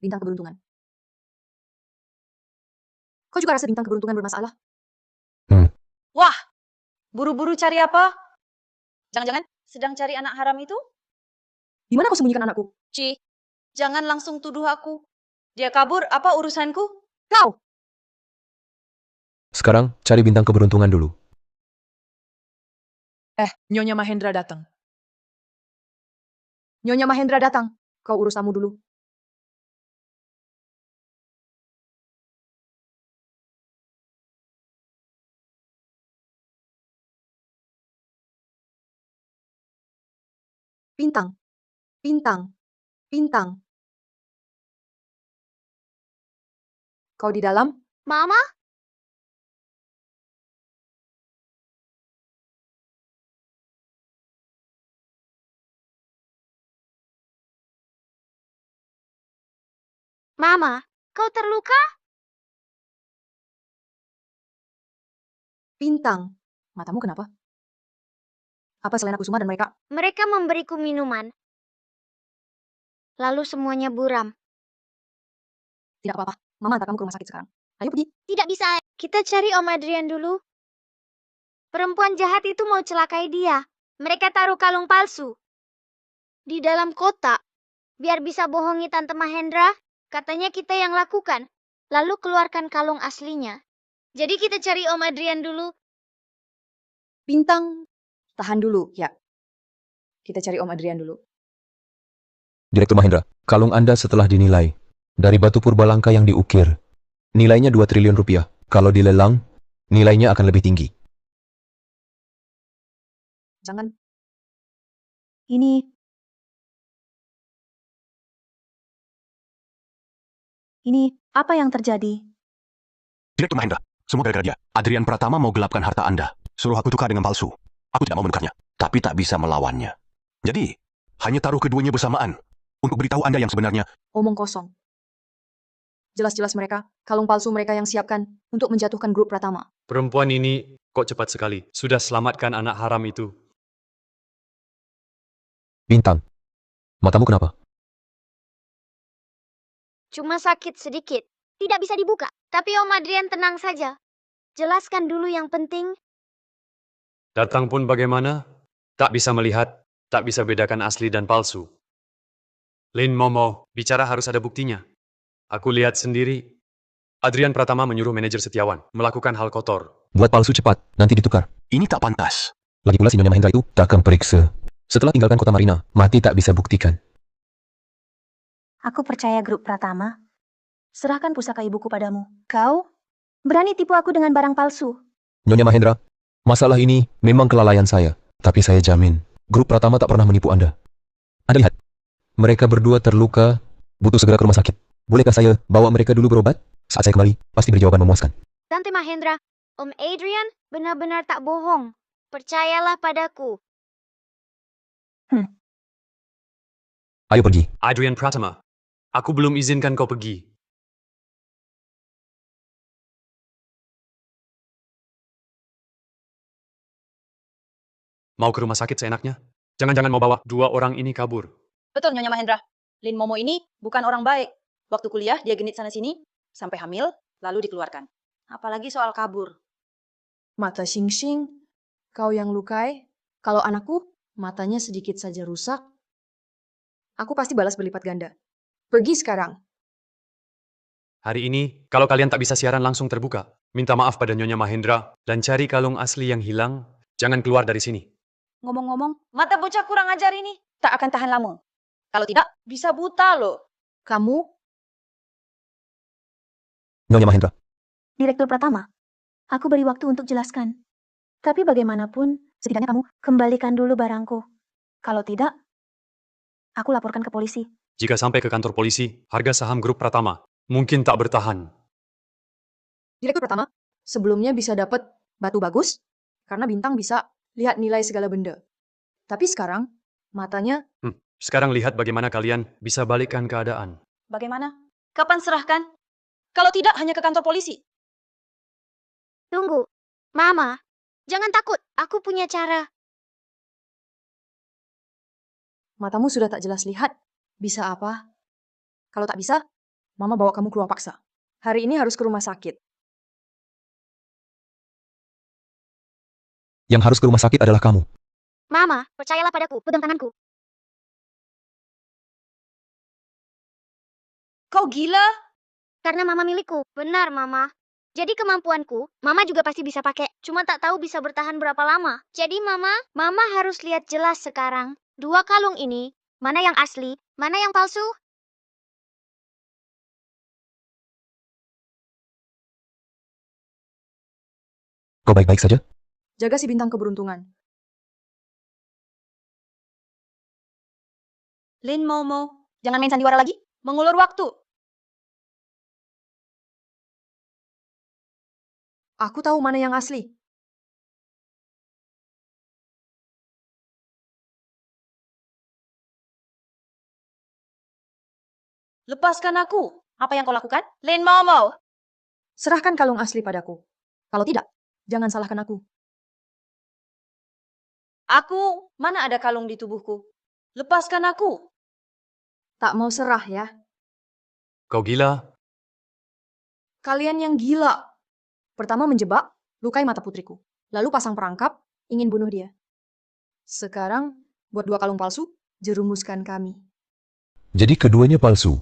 Bintang keberuntungan. Kau juga rasa bintang keberuntungan bermasalah? Wah, buru-buru cari apa? Jangan-jangan sedang cari anak haram itu? Di mana kau sembunyikan anakku? Ci, jangan langsung tuduh aku. Dia kabur, apa urusanku? Kau! Sekarang cari bintang keberuntungan dulu. Nyonya Mahendra datang. Nyonya Mahendra datang. Kau urus tamu dulu. Bintang. Bintang. Bintang. Kau di dalam? Mama? Mama, kau terluka? Bintang. Matamu kenapa? Apa selain aku Kusuma dan mereka? Mereka memberiku minuman. Lalu semuanya buram. Tidak apa-apa. Mama antar kamu ke rumah sakit sekarang. Ayo pergi. Tidak bisa. Kita cari Om Adrian dulu. Perempuan jahat itu mau celakai dia. Mereka taruh kalung palsu di dalam kotak. Biar bisa bohongi Tante Mahendra. Katanya kita yang lakukan. Lalu keluarkan kalung aslinya. Jadi kita cari Om Adrian dulu. Bintang. Tahan dulu, ya. Kita cari Om Adrian dulu. Direktur Mahendra, kalung Anda setelah dinilai dari batu purbalangka yang diukir, nilainya 2 triliun rupiah. Kalau dilelang, nilainya akan lebih tinggi. Jangan. Ini apa yang terjadi? Direktur Mahendra, semua gara-gara dia. Adrian Pratama mau gelapkan harta Anda. Suruh aku tukar dengan palsu. Aku tidak mau menukarnya, tapi tak bisa melawannya. Jadi, hanya taruh keduanya bersamaan untuk beritahu Anda yang sebenarnya. Omong kosong. Jelas-jelas mereka, kalung palsu mereka yang siapkan untuk menjatuhkan grup Pratama. Perempuan ini kok cepat sekali. Sudah selamatkan anak haram itu. Bintang, matamu kenapa? Cuma sakit sedikit. Tidak bisa dibuka. Tapi Om Adrian tenang saja. Jelaskan dulu yang penting. Datang pun bagaimana? Tak bisa melihat, tak bisa bedakan asli dan palsu. Lin Momo, bicara harus ada buktinya. Aku lihat sendiri. Adrian Pratama menyuruh manajer Setiawan melakukan hal kotor. Buat palsu cepat, nanti ditukar. Ini tak pantas. Lagi pula si Nyonya Mahendra itu tak akan periksa. Setelah tinggalkan kota Marina, mati tak bisa buktikan. Aku percaya grup Pratama. Serahkan pusaka ibuku padamu. Kau berani tipu aku dengan barang palsu. Nyonya Mahendra, masalah ini memang kelalaian saya. Tapi saya jamin, grup Pratama tak pernah menipu Anda. Anda lihat, mereka berdua terluka, butuh segera ke rumah sakit. Bolehkah saya bawa mereka dulu berobat? Saat saya kembali, pasti beri jawaban memuaskan. Tante Mahendra, Om Adrian benar-benar tak bohong. Percayalah padaku. Ayo pergi. Adrian Pratama, aku belum izinkan kau pergi. Mau ke rumah sakit seenaknya? Jangan-jangan mau bawa 2 orang ini kabur. Betul, Nyonya Mahendra. Lin Momo ini bukan orang baik. Waktu kuliah, dia genit sana-sini, sampai hamil, lalu dikeluarkan. Apalagi soal kabur. Mata Xing-Xing, kau yang lukai. Kalau anakku, matanya sedikit saja rusak. Aku pasti balas berlipat ganda. Pergi sekarang. Hari ini, kalau kalian tak bisa siaran langsung terbuka, minta maaf pada Nyonya Mahendra dan cari kalung asli yang hilang. Jangan keluar dari sini. Ngomong-ngomong, mata bocah kurang ajar ini tak akan tahan lama. Kalau tidak, bisa buta loh. Kamu, Nyonya Mahendra, Direktur Pratama, aku beri waktu untuk jelaskan. Tapi bagaimanapun, setidaknya kamu kembalikan dulu barangku. Kalau tidak, aku laporkan ke polisi. Jika sampai ke kantor polisi, harga saham grup Pratama mungkin tak bertahan. Direktur Pratama, sebelumnya bisa dapat batu bagus, karena bintang bisa lihat nilai segala benda. Tapi sekarang, matanya Sekarang lihat bagaimana kalian bisa balikkan keadaan. Bagaimana? Kapan serahkan? Kalau tidak, hanya ke kantor polisi. Tunggu. Mama, jangan takut. Aku punya cara. matamu sudah tak jelas lihat. Bisa apa? Kalau tak bisa, Mama bawa kamu keluar paksa. Hari ini harus ke rumah sakit. yang harus ke rumah sakit adalah kamu. Mama, percayalah padaku. Pegang tanganku. Kau gila? Karena Mama milikku. Benar, Mama. Jadi kemampuanku, Mama juga pasti bisa pakai. Cuma tak tahu bisa bertahan berapa lama. Jadi Mama harus lihat jelas sekarang. 2 kalung ini, mana yang asli, mana yang palsu? Kau baik-baik saja? Jaga si bintang keberuntungan. Lin Momo, jangan main sandiwara lagi. Mengulur waktu. Aku tahu mana yang asli. Lepaskan aku. Apa yang kau lakukan? Lin Momo. Serahkan kalung asli padaku. Kalau tidak, jangan salahkan aku. Aku, mana ada kalung di tubuhku? Lepaskan aku. Tak mau serah ya. Kau gila? Kalian yang gila. Pertama menjebak, lukai mata putriku. Lalu pasang perangkap, ingin bunuh dia. Sekarang, buat 2 kalung palsu, jerumuskan kami. Jadi keduanya palsu.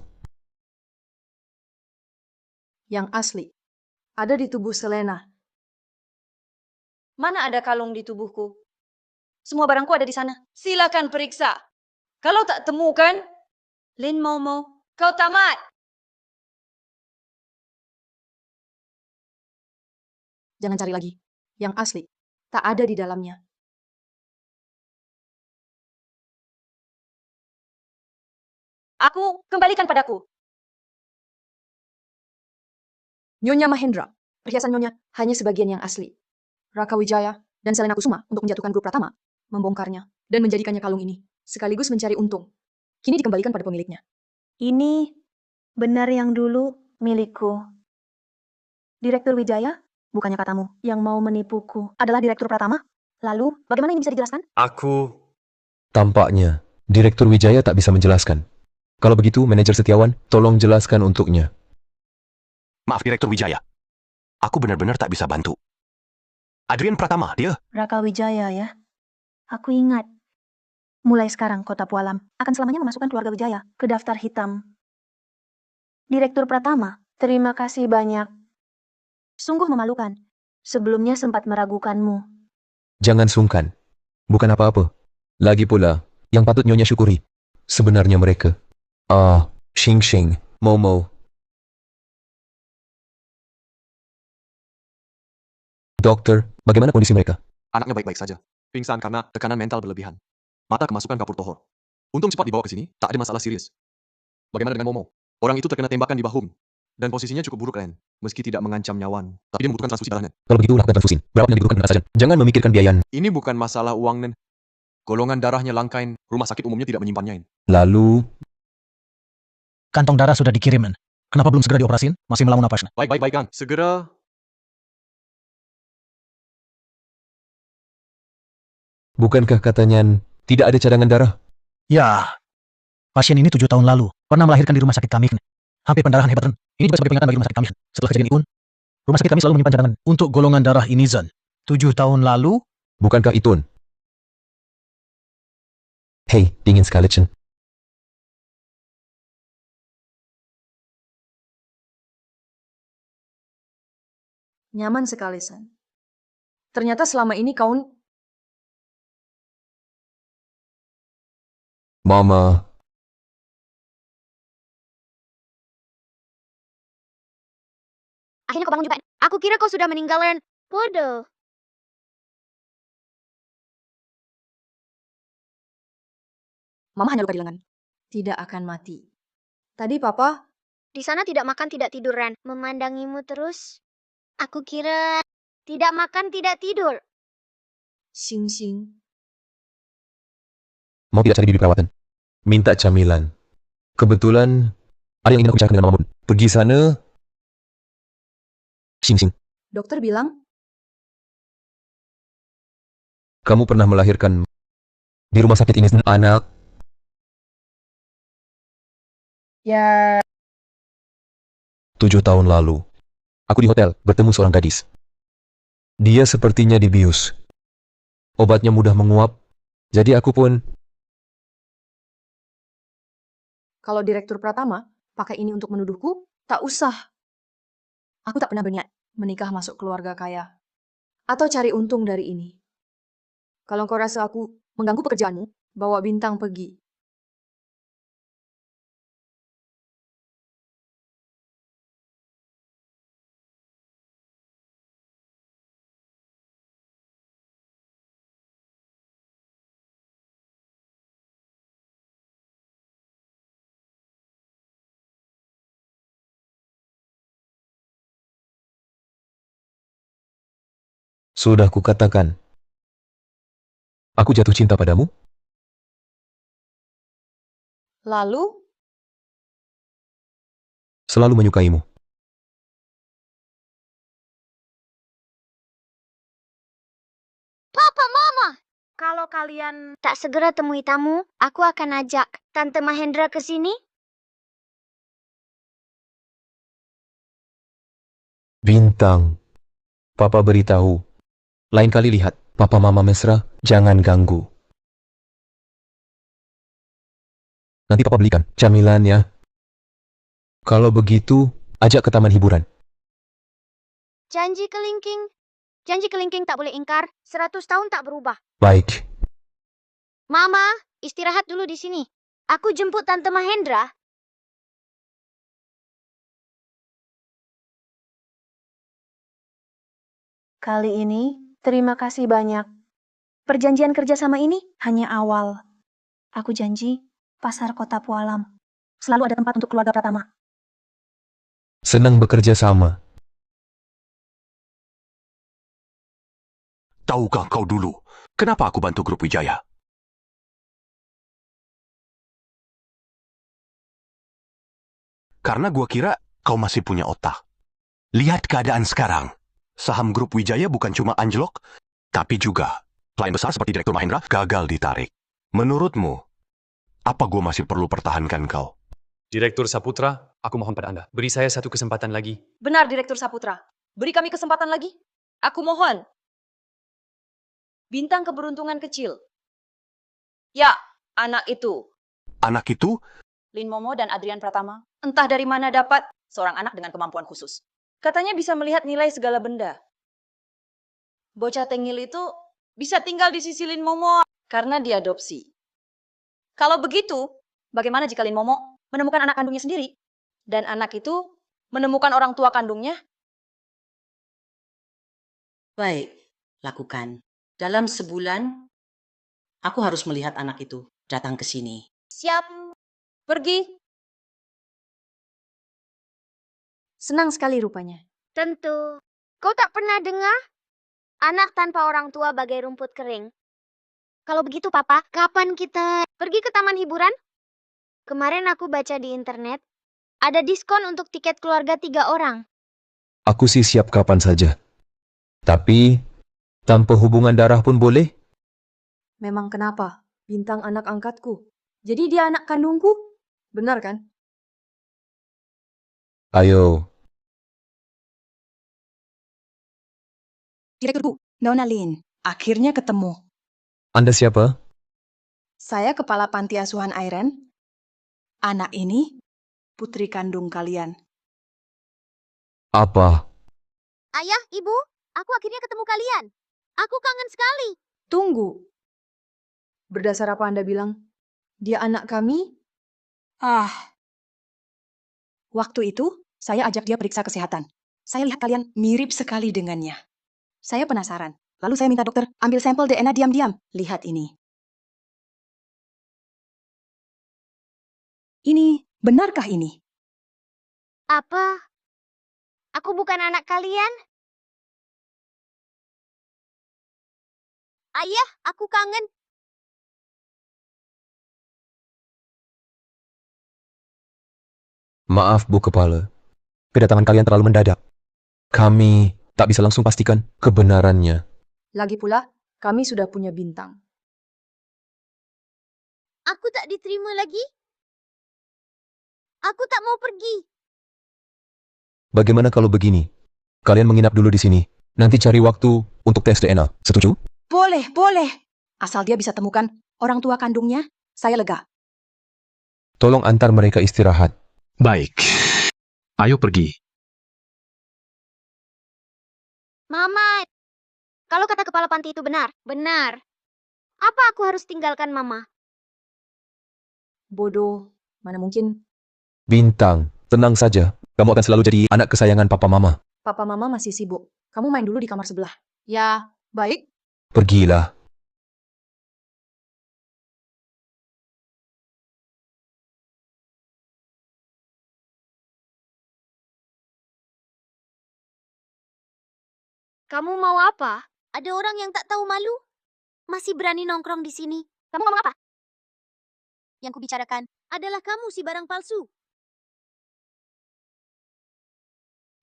Yang asli, ada di tubuh Selena. Mana ada kalung di tubuhku? Semua barangku ada di sana. Silakan periksa. Kalau tak temukan, Lin Momo, kau tamat. Jangan cari lagi. Yang asli, tak ada di dalamnya. Aku kembalikan padaku. Nyonya Mahendra, perhiasan Nyonya hanya sebagian yang asli. Raka Wijaya dan Selena Kusuma untuk menjatuhkan grup Pratama, membongkarnya, dan menjadikannya kalung ini, sekaligus mencari untung. Kini dikembalikan pada pemiliknya. Ini benar yang dulu milikku. Direktur Wijaya, bukannya katamu yang mau menipuku adalah Direktur Pratama? Lalu, bagaimana ini bisa dijelaskan? Tampaknya, Direktur Wijaya tak bisa menjelaskan. Kalau begitu, Manajer Setiawan, tolong jelaskan untuknya. Maaf Direktur Wijaya. Aku benar-benar tak bisa bantu. Adrian Pratama, dia... Raka Wijaya ya. Aku ingat. Mulai sekarang Kota Pualam akan selamanya memasukkan keluarga Wijaya ke daftar hitam. Direktur Pratama, terima kasih banyak. Sungguh memalukan. Sebelumnya sempat meragukanmu. Jangan sungkan. Bukan apa-apa. Lagi pula, yang patut Nyonya syukuri, sebenarnya mereka. Xing Xing, Momo. Dokter, bagaimana kondisi mereka? Anaknya baik-baik saja. Pingsan karena tekanan mental berlebihan. Mata kemasukan kapur tohor. Untung cepat dibawa ke sini, tak ada masalah serius. Bagaimana dengan Momo? Orang itu terkena tembakan di bahu. Dan posisinya cukup buruk, Ren. Meski tidak mengancam nyawan, tapi dia membutuhkan transfusi darahnya. Kalau begitu, lakukan transfusi. Berapa yang dibutuhkan saja. Jangan memikirkan biaya. Ini bukan masalah uang, Nen. Golongan darahnya langkain, rumah sakit umumnya tidak menyimpannya. Lalu, Kantong darah sudah dikirim, Nen. Kenapa belum segera dioperasin? Masih melamun napas. Baik, Kang. Segera. bukankah katanya tidak ada cadangan darah? Ya, pasien ini 7 tahun lalu pernah melahirkan di rumah sakit kami. Hampir pendarahan hebat, Nen. Ini juga sebagai peringatan bagi rumah sakit kami. Setelah kejadian itu, rumah sakit kami selalu menyimpan cadangan untuk golongan darah ini, Zan. 7 tahun lalu? Bukankah itu? Hei, dingin sekali, Chen. Nyaman sekali, San. Ternyata selama ini kau... Mama. Akhirnya kau bangun juga. Aku kira kau sudah meninggal, Ren. Bodoh. Mama hanya luka di lengan. Tidak akan mati. Tadi Papa... Di sana tidak makan, tidak tidur, Ren. Memandangimu terus. Aku kira tidak makan, tidak tidur. Xing. Mau tidak cari bibi perawatan? Minta camilan. Kebetulan, ada yang ingin aku bicarakan dengan Mama Bun. Pergi sana. Xing. Dokter bilang, Kamu pernah melahirkan di rumah sakit ini anak? ya... 7 tahun lalu. Aku di hotel, bertemu seorang gadis. Dia sepertinya dibius. Obatnya mudah menguap, jadi aku pun... Kalau Direktur Pratama pakai ini untuk menuduhku, tak usah. Aku tak pernah berniat menikah masuk keluarga kaya. Atau cari untung dari ini. Kalau kau rasa aku mengganggu pekerjaanmu, bawa Bintang pergi. Sudah kukatakan. Aku jatuh cinta padamu? Lalu, Selalu menyukaimu. Papa, Mama! Kalau kalian tak segera temui tamu, aku akan ajak Tante Mahendra ke sini. Bintang. Papa beritahu. Lain kali lihat, Papa Mama mesra, jangan ganggu. Nanti Papa belikan camilannya. Kalau begitu, ajak ke taman hiburan. Janji kelingking tak boleh ingkar, 100 tahun tak berubah. Baik. Mama, istirahat dulu di sini. Aku jemput Tante Mahendra. Kali ini, terima kasih banyak. Perjanjian kerjasama ini hanya awal. Aku janji, pasar kota Pualam selalu ada tempat untuk keluarga Pratama. Senang bekerja sama. Tahukah kau dulu, kenapa aku bantu grup Wijaya? Karena gua kira kau masih punya otak. Lihat keadaan sekarang. Saham grup Wijaya bukan cuma anjlok, tapi juga klien besar seperti Direktur Mahendra gagal ditarik. Menurutmu, apa gua masih perlu pertahankan kau? Direktur Saputra, aku mohon pada Anda, beri saya satu kesempatan lagi. Benar, Direktur Saputra. Beri kami kesempatan lagi. Aku mohon. Bintang keberuntungan kecil. Ya, anak itu. Anak itu, Lin Momo dan Adrian Pratama. Entah dari mana dapat seorang anak dengan kemampuan khusus. Katanya bisa melihat nilai segala benda. Bocah tengil itu bisa tinggal di sisi Lin Momo karena diadopsi. Kalau begitu, bagaimana jika Lin Momo menemukan anak kandungnya sendiri? Dan anak itu menemukan orang tua kandungnya? Baik, lakukan. Dalam sebulan, aku harus melihat anak itu datang ke sini. Siap. Pergi. Senang sekali rupanya. Tentu. Kau tak pernah dengar? Anak tanpa orang tua bagai rumput kering. Kalau begitu, Papa, kapan kita pergi ke taman hiburan? Kemarin aku baca di internet, ada diskon untuk tiket keluarga 3 orang. Aku sih siap kapan saja. Tapi, tanpa hubungan darah pun boleh? Memang kenapa? Bintang anak angkatku. Jadi dia anak kandungku? Benar kan? Ayo, Direktur Bu, Nona Lin. Akhirnya ketemu. Anda siapa? Saya kepala panti asuhan Airen. Anak ini putri kandung kalian. Apa? Ayah, Ibu, aku akhirnya ketemu kalian. Aku kangen sekali. Tunggu. Berdasar apa Anda bilang? Dia anak kami? Waktu itu, saya ajak dia periksa kesehatan. Saya lihat kalian mirip sekali dengannya. Saya penasaran. Lalu saya minta dokter ambil sampel DNA diam-diam. Lihat ini. Ini, benarkah ini? Apa? Aku bukan anak kalian? Ayah, aku kangen. Maaf, Bu Kepala. Kedatangan kalian terlalu mendadak. Kami tak bisa langsung pastikan kebenarannya. Lagi pula, kami sudah punya bintang. Aku tak diterima lagi. Aku tak mau pergi. Bagaimana kalau begini? Kalian menginap dulu di sini. Nanti cari waktu untuk tes DNA. Setuju? Boleh, boleh. Asal dia bisa temukan orang tua kandungnya, saya lega. Tolong antar mereka istirahat. Baik. Ayo pergi. Mama, kalau kata kepala panti itu benar, benar. Apa aku harus tinggalkan Mama? Bodoh. Mana mungkin Bintang, tenang saja. Kamu akan selalu jadi anak kesayangan papa mama. papa mama masih sibuk. Kamu main dulu di kamar sebelah. Ya, baik. Pergilah. Kamu mau apa? Ada orang yang tak tahu malu? Masih berani nongkrong di sini. Kamu ngomong apa? Yang kubicarakan adalah kamu si barang palsu.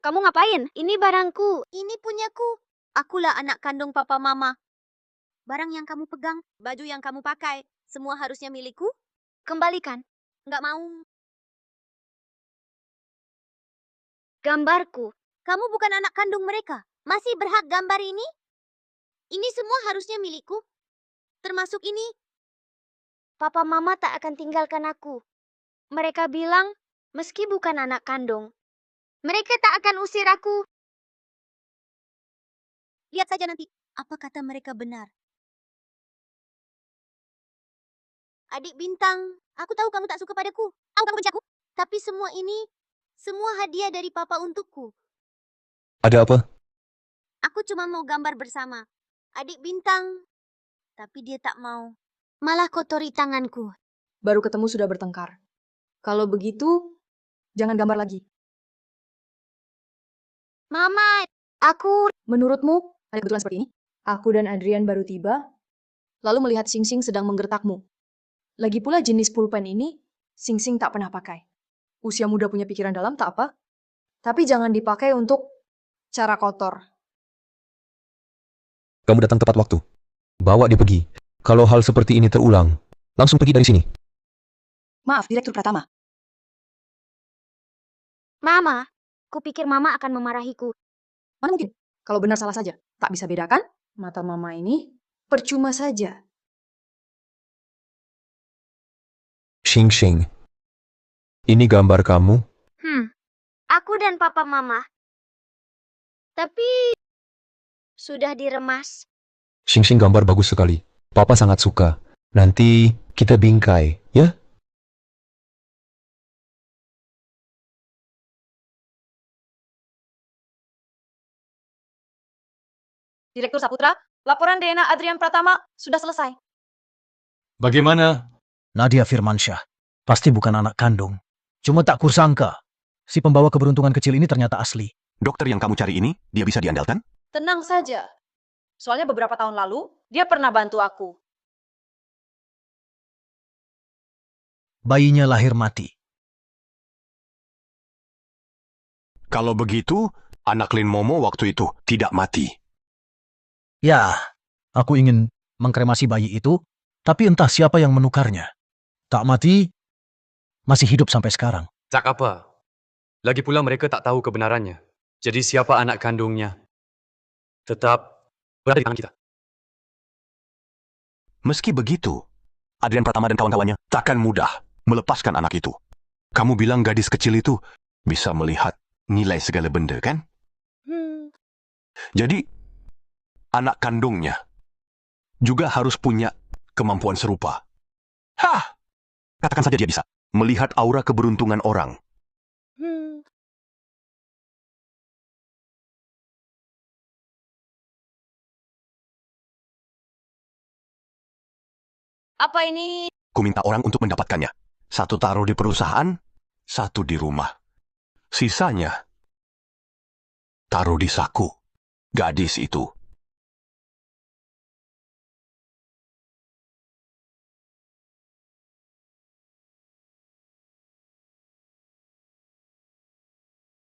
Kamu ngapain? Ini barangku. Ini punyaku. Akulah anak kandung papa mama. Barang yang kamu pegang, baju yang kamu pakai, semua harusnya milikku? Kembalikan. Nggak mau. Gambarku. Kamu bukan anak kandung mereka. Masih berhak gambar ini? Ini semua harusnya milikku. Termasuk ini. Papa mama tak akan tinggalkan aku. Mereka bilang, meski bukan anak kandung, mereka tak akan usir aku. Lihat saja nanti, apa kata mereka benar. Adik bintang, aku tahu kamu tak suka padaku. Tahu kamu benci aku. Tapi semua ini, semua hadiah dari papa untukku. Ada apa? Aku cuma mau gambar bersama. Adik bintang. Tapi dia tak mau. Malah kotori tanganku. Baru ketemu sudah bertengkar. Kalau begitu, jangan gambar lagi. Mama, aku... Menurutmu, ada kebetulan seperti ini? Aku dan Adrian baru tiba, lalu melihat Sing Sing sedang menggertakmu. Lagi pula jenis pulpen ini, Sing Sing tak pernah pakai. Usia muda punya pikiran dalam tak apa, tapi jangan dipakai untuk cara kotor. Kamu datang tepat waktu. Bawa dia pergi. Kalau hal seperti ini terulang, langsung pergi dari sini. Maaf, Direktur Pratama. Mama, kupikir Mama akan memarahiku. Mana mungkin? Kalau benar salah saja. Tak bisa bedakan? Mata Mama ini percuma saja. Xing Xing. Ini gambar kamu. Aku dan Papa Mama. Tapi... sudah diremas. Xing Xing gambar bagus sekali. Papa sangat suka. Nanti kita bingkai, ya? Direktur Saputra, laporan DNA Adrian Pratama sudah selesai. Bagaimana? Nadia Firmansyah. Pasti bukan anak kandung. Cuma tak kusangka, si pembawa keberuntungan kecil ini ternyata asli. Dokter yang kamu cari ini, dia bisa diandalkan? Tenang saja. Soalnya beberapa tahun lalu, dia pernah bantu aku. Bayinya lahir mati. Kalau begitu, anak Lin Momo waktu itu tidak mati. Ya, aku ingin mengkremasi bayi itu, tapi entah siapa yang menukarnya. Tak mati, masih hidup sampai sekarang. Tak apa. Lagi pula mereka tak tahu kebenarannya. Jadi siapa anak kandungnya? Tetap berada di tangan kita. Meski begitu, Adrian Pratama dan kawan-kawannya takkan mudah melepaskan anak itu. Kamu bilang gadis kecil itu bisa melihat nilai segala benda, kan? Jadi, anak kandungnya juga harus punya kemampuan serupa. Hah! Katakan saja dia bisa melihat aura keberuntungan orang. Apa ini? Ku minta orang untuk mendapatkannya. Satu taruh di perusahaan, satu di rumah. Sisanya taruh di saku gadis itu.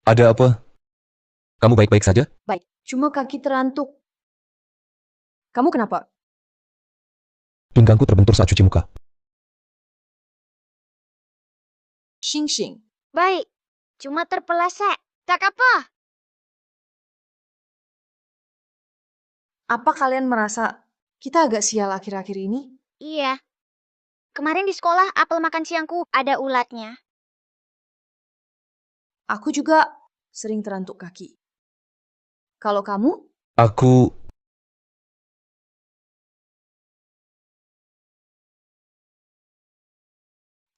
Ada apa? Kamu baik-baik saja? Baik, cuma kaki terantuk. Kamu kenapa? Pinggangku terbentur saat cuci muka. Xing Xing. Baik, cuma terpeleset. Tak apa. Apa kalian merasa kita agak sial akhir-akhir ini? Iya. Kemarin di sekolah apel makan siangku ada ulatnya. Aku juga sering terantuk kaki. Kalau kamu? Aku...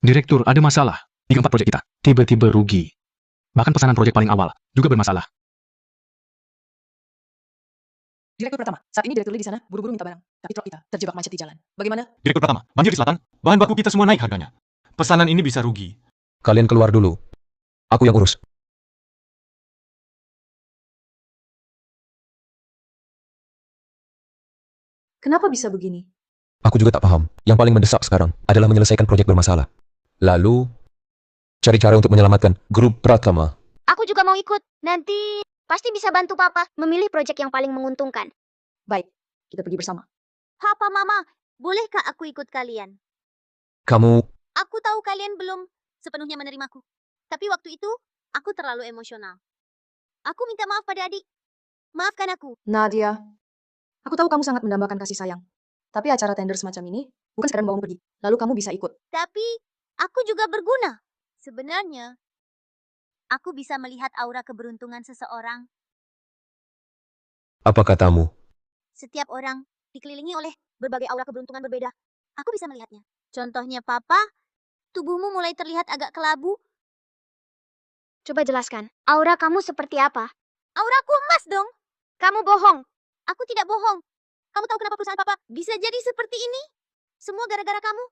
Direktur, ada masalah di keempat proyek kita. Tiba-tiba rugi. Bahkan pesanan proyek paling awal juga bermasalah. Direktur Pratama, saat ini direktur Lee di sana buru-buru minta barang. Tapi truk kita terjebak macet di jalan. Bagaimana? Direktur Pratama, banjir di selatan, bahan baku kita semua naik harganya. Pesanan ini bisa rugi. Kalian keluar dulu. Aku yang urus. Kenapa bisa begini? Aku juga tak paham. Yang paling mendesak sekarang adalah menyelesaikan proyek bermasalah. Lalu, cari cara untuk menyelamatkan grup Pratama. Aku juga mau ikut. Nanti pasti bisa bantu Papa memilih proyek yang paling menguntungkan. Baik, kita pergi bersama. Papa, Mama, bolehkah aku ikut kalian? Kamu... Aku tahu kalian belum sepenuhnya menerimaku. Tapi waktu itu, aku terlalu emosional. Aku minta maaf pada adik. Maafkan aku. Nadia, aku tahu kamu sangat mendambakan kasih sayang. Tapi acara tender semacam ini bukan sekadar membawamu pergi. Lalu kamu bisa ikut. Tapi, aku juga berguna. Sebenarnya, aku bisa melihat aura keberuntungan seseorang. Apa katamu? Setiap orang dikelilingi oleh berbagai aura keberuntungan berbeda. Aku bisa melihatnya. Contohnya papa, tubuhmu mulai terlihat agak kelabu. Coba jelaskan, aura kamu seperti apa? Auraku emas dong. Kamu bohong. Aku tidak bohong. Kamu tahu kenapa perusahaan papa bisa jadi seperti ini? Semua gara-gara kamu.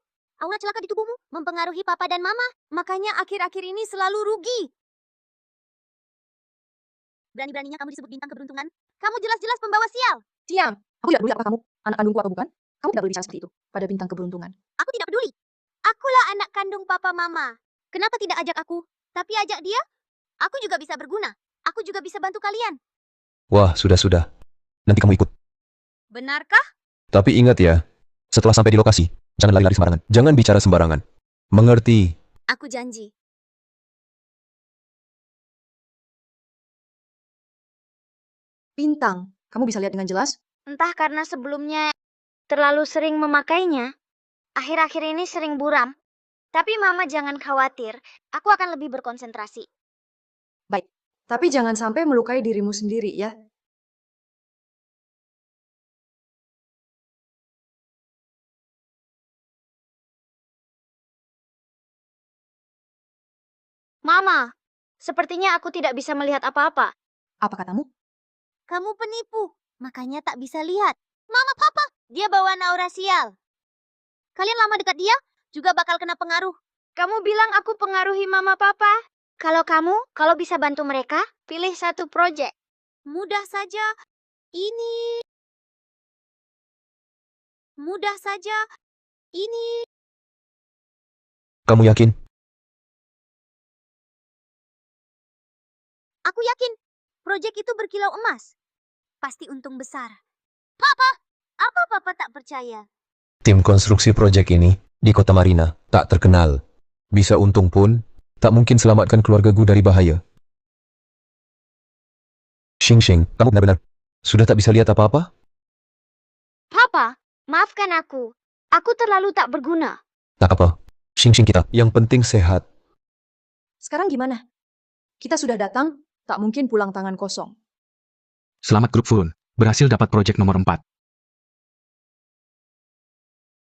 Aura celaka di tubuhmu mempengaruhi papa dan mama. Makanya akhir-akhir ini selalu rugi. Berani-beraninya kamu disebut bintang keberuntungan. Kamu jelas-jelas pembawa sial. Diam. Aku tidak peduli apakah kamu anak kandungku atau bukan. Kamu tidak boleh bicara seperti itu pada bintang keberuntungan. Aku tidak peduli. Akulah anak kandung papa mama. Kenapa tidak ajak aku? Tapi ajak dia. Aku juga bisa berguna. Aku juga bisa bantu kalian. Wah, sudah. Nanti kamu ikut. Benarkah? Tapi ingat ya, setelah sampai di lokasi, jangan lari-lari sembarangan. Jangan bicara sembarangan. Mengerti? Aku janji. Bintang, kamu bisa lihat dengan jelas? Entah karena sebelumnya terlalu sering memakainya, akhir-akhir ini sering buram. Tapi mama jangan khawatir, aku akan lebih berkonsentrasi. Baik, tapi jangan sampai melukai dirimu sendiri ya. Mama, sepertinya aku tidak bisa melihat apa-apa. Apa katamu? Kamu penipu, makanya tak bisa lihat. Mama, papa, dia bawa aura sial. Kalian lama dekat dia, juga bakal kena pengaruh. Kamu bilang aku pengaruhi mama papa. Kalau bisa bantu mereka, pilih satu proyek. Mudah saja. Ini. Mudah saja. Ini. Kamu yakin? Aku yakin. Proyek itu berkilau emas. Pasti untung besar. Papa, apa papa tak percaya? Tim konstruksi proyek ini di kota Marina tak terkenal. Bisa untung pun, tak mungkin selamatkan keluargaku dari bahaya. Xing, kamu benar-benar sudah tak bisa lihat apa-apa? Papa, maafkan aku. Aku terlalu tak berguna. Tak apa. Xing kita, yang penting sehat. Sekarang gimana? Kita sudah datang, tak mungkin pulang tangan kosong. Selamat grup Furun, berhasil dapat proyek nomor 4.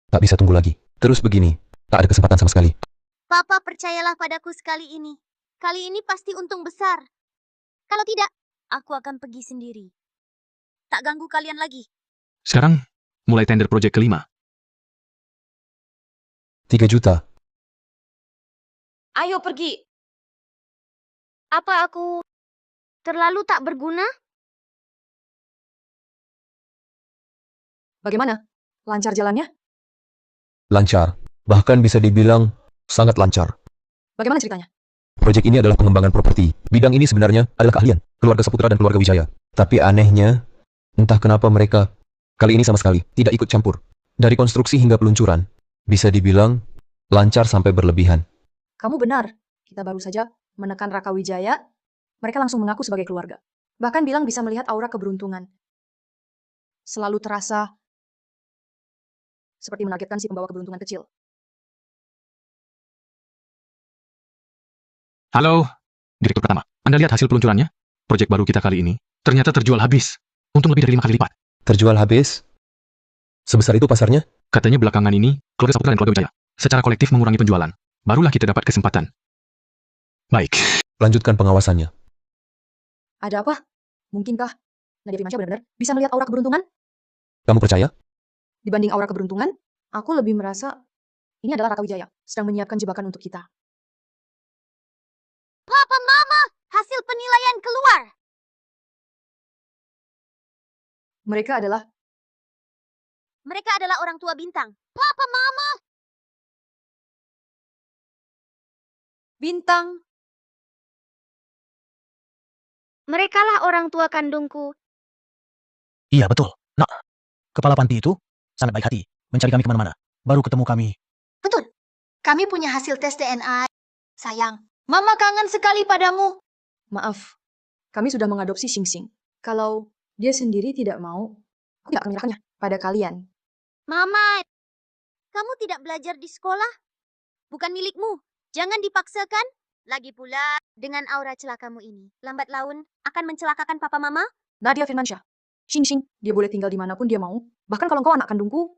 Tak bisa tunggu lagi. Terus begini, tak ada kesempatan sama sekali. Papa, percayalah padaku sekali ini. Kali ini pasti untung besar. Kalau tidak, aku akan pergi sendiri. Tak ganggu kalian lagi. Sekarang, mulai tender proyek kelima. 3 juta. Ayo pergi. Apa aku terlalu tak berguna? Bagaimana? Lancar jalannya? Lancar. Bahkan bisa dibilang sangat lancar. Bagaimana ceritanya? Proyek ini adalah pengembangan properti. Bidang ini sebenarnya adalah keahlian keluarga Saputra dan keluarga Wijaya. Tapi anehnya, entah kenapa mereka kali ini sama sekali tidak ikut campur. Dari konstruksi hingga peluncuran, bisa dibilang lancar sampai berlebihan. Kamu benar. Kita baru saja menekan Raka Wijaya. Mereka langsung mengaku sebagai keluarga. Bahkan bilang bisa melihat aura keberuntungan. Selalu terasa seperti menargetkan si pembawa keberuntungan kecil. Halo, Direktur Pertama. Anda lihat hasil peluncurannya? Proyek baru kita kali ini ternyata terjual habis. Untung lebih dari 5 kali lipat. Terjual habis? Sebesar itu pasarnya? Katanya belakangan ini, keluarga Saputra dan keluarga Wijaya secara kolektif mengurangi penjualan. Barulah kita dapat kesempatan. Baik. Lanjutkan pengawasannya. Ada apa? Mungkinkah Nadia Firmansyah benar-benar bisa melihat aura keberuntungan? Kamu percaya? Dibanding aura keberuntungan, aku lebih merasa ini adalah Raka Wijaya sedang menyiapkan jebakan untuk kita. Papa, Mama, hasil penilaian keluar. Mereka adalah orang tua bintang. Papa, Mama. bintang. Merekalah orang tua kandungku. Iya, betul. Nak, kepala panti itu sangat baik hati. Mencari kami kemana-mana. Baru ketemu kami. Betul. Kami punya hasil tes DNA. Sayang, Mama kangen sekali padamu. Maaf, kami sudah mengadopsi Xing. Kalau dia sendiri tidak mau, aku tidak akan menyerahkannya pada kalian. Mama, kamu tidak belajar di sekolah? Bukan milikmu. Jangan dipaksakan. Lagi pula, dengan aura celakamu ini, lambat laun akan mencelakakan papa mama? Nadia Firmansyah. Xing, dia boleh tinggal dimanapun dia mau. Bahkan kalau engkau anak kandungku,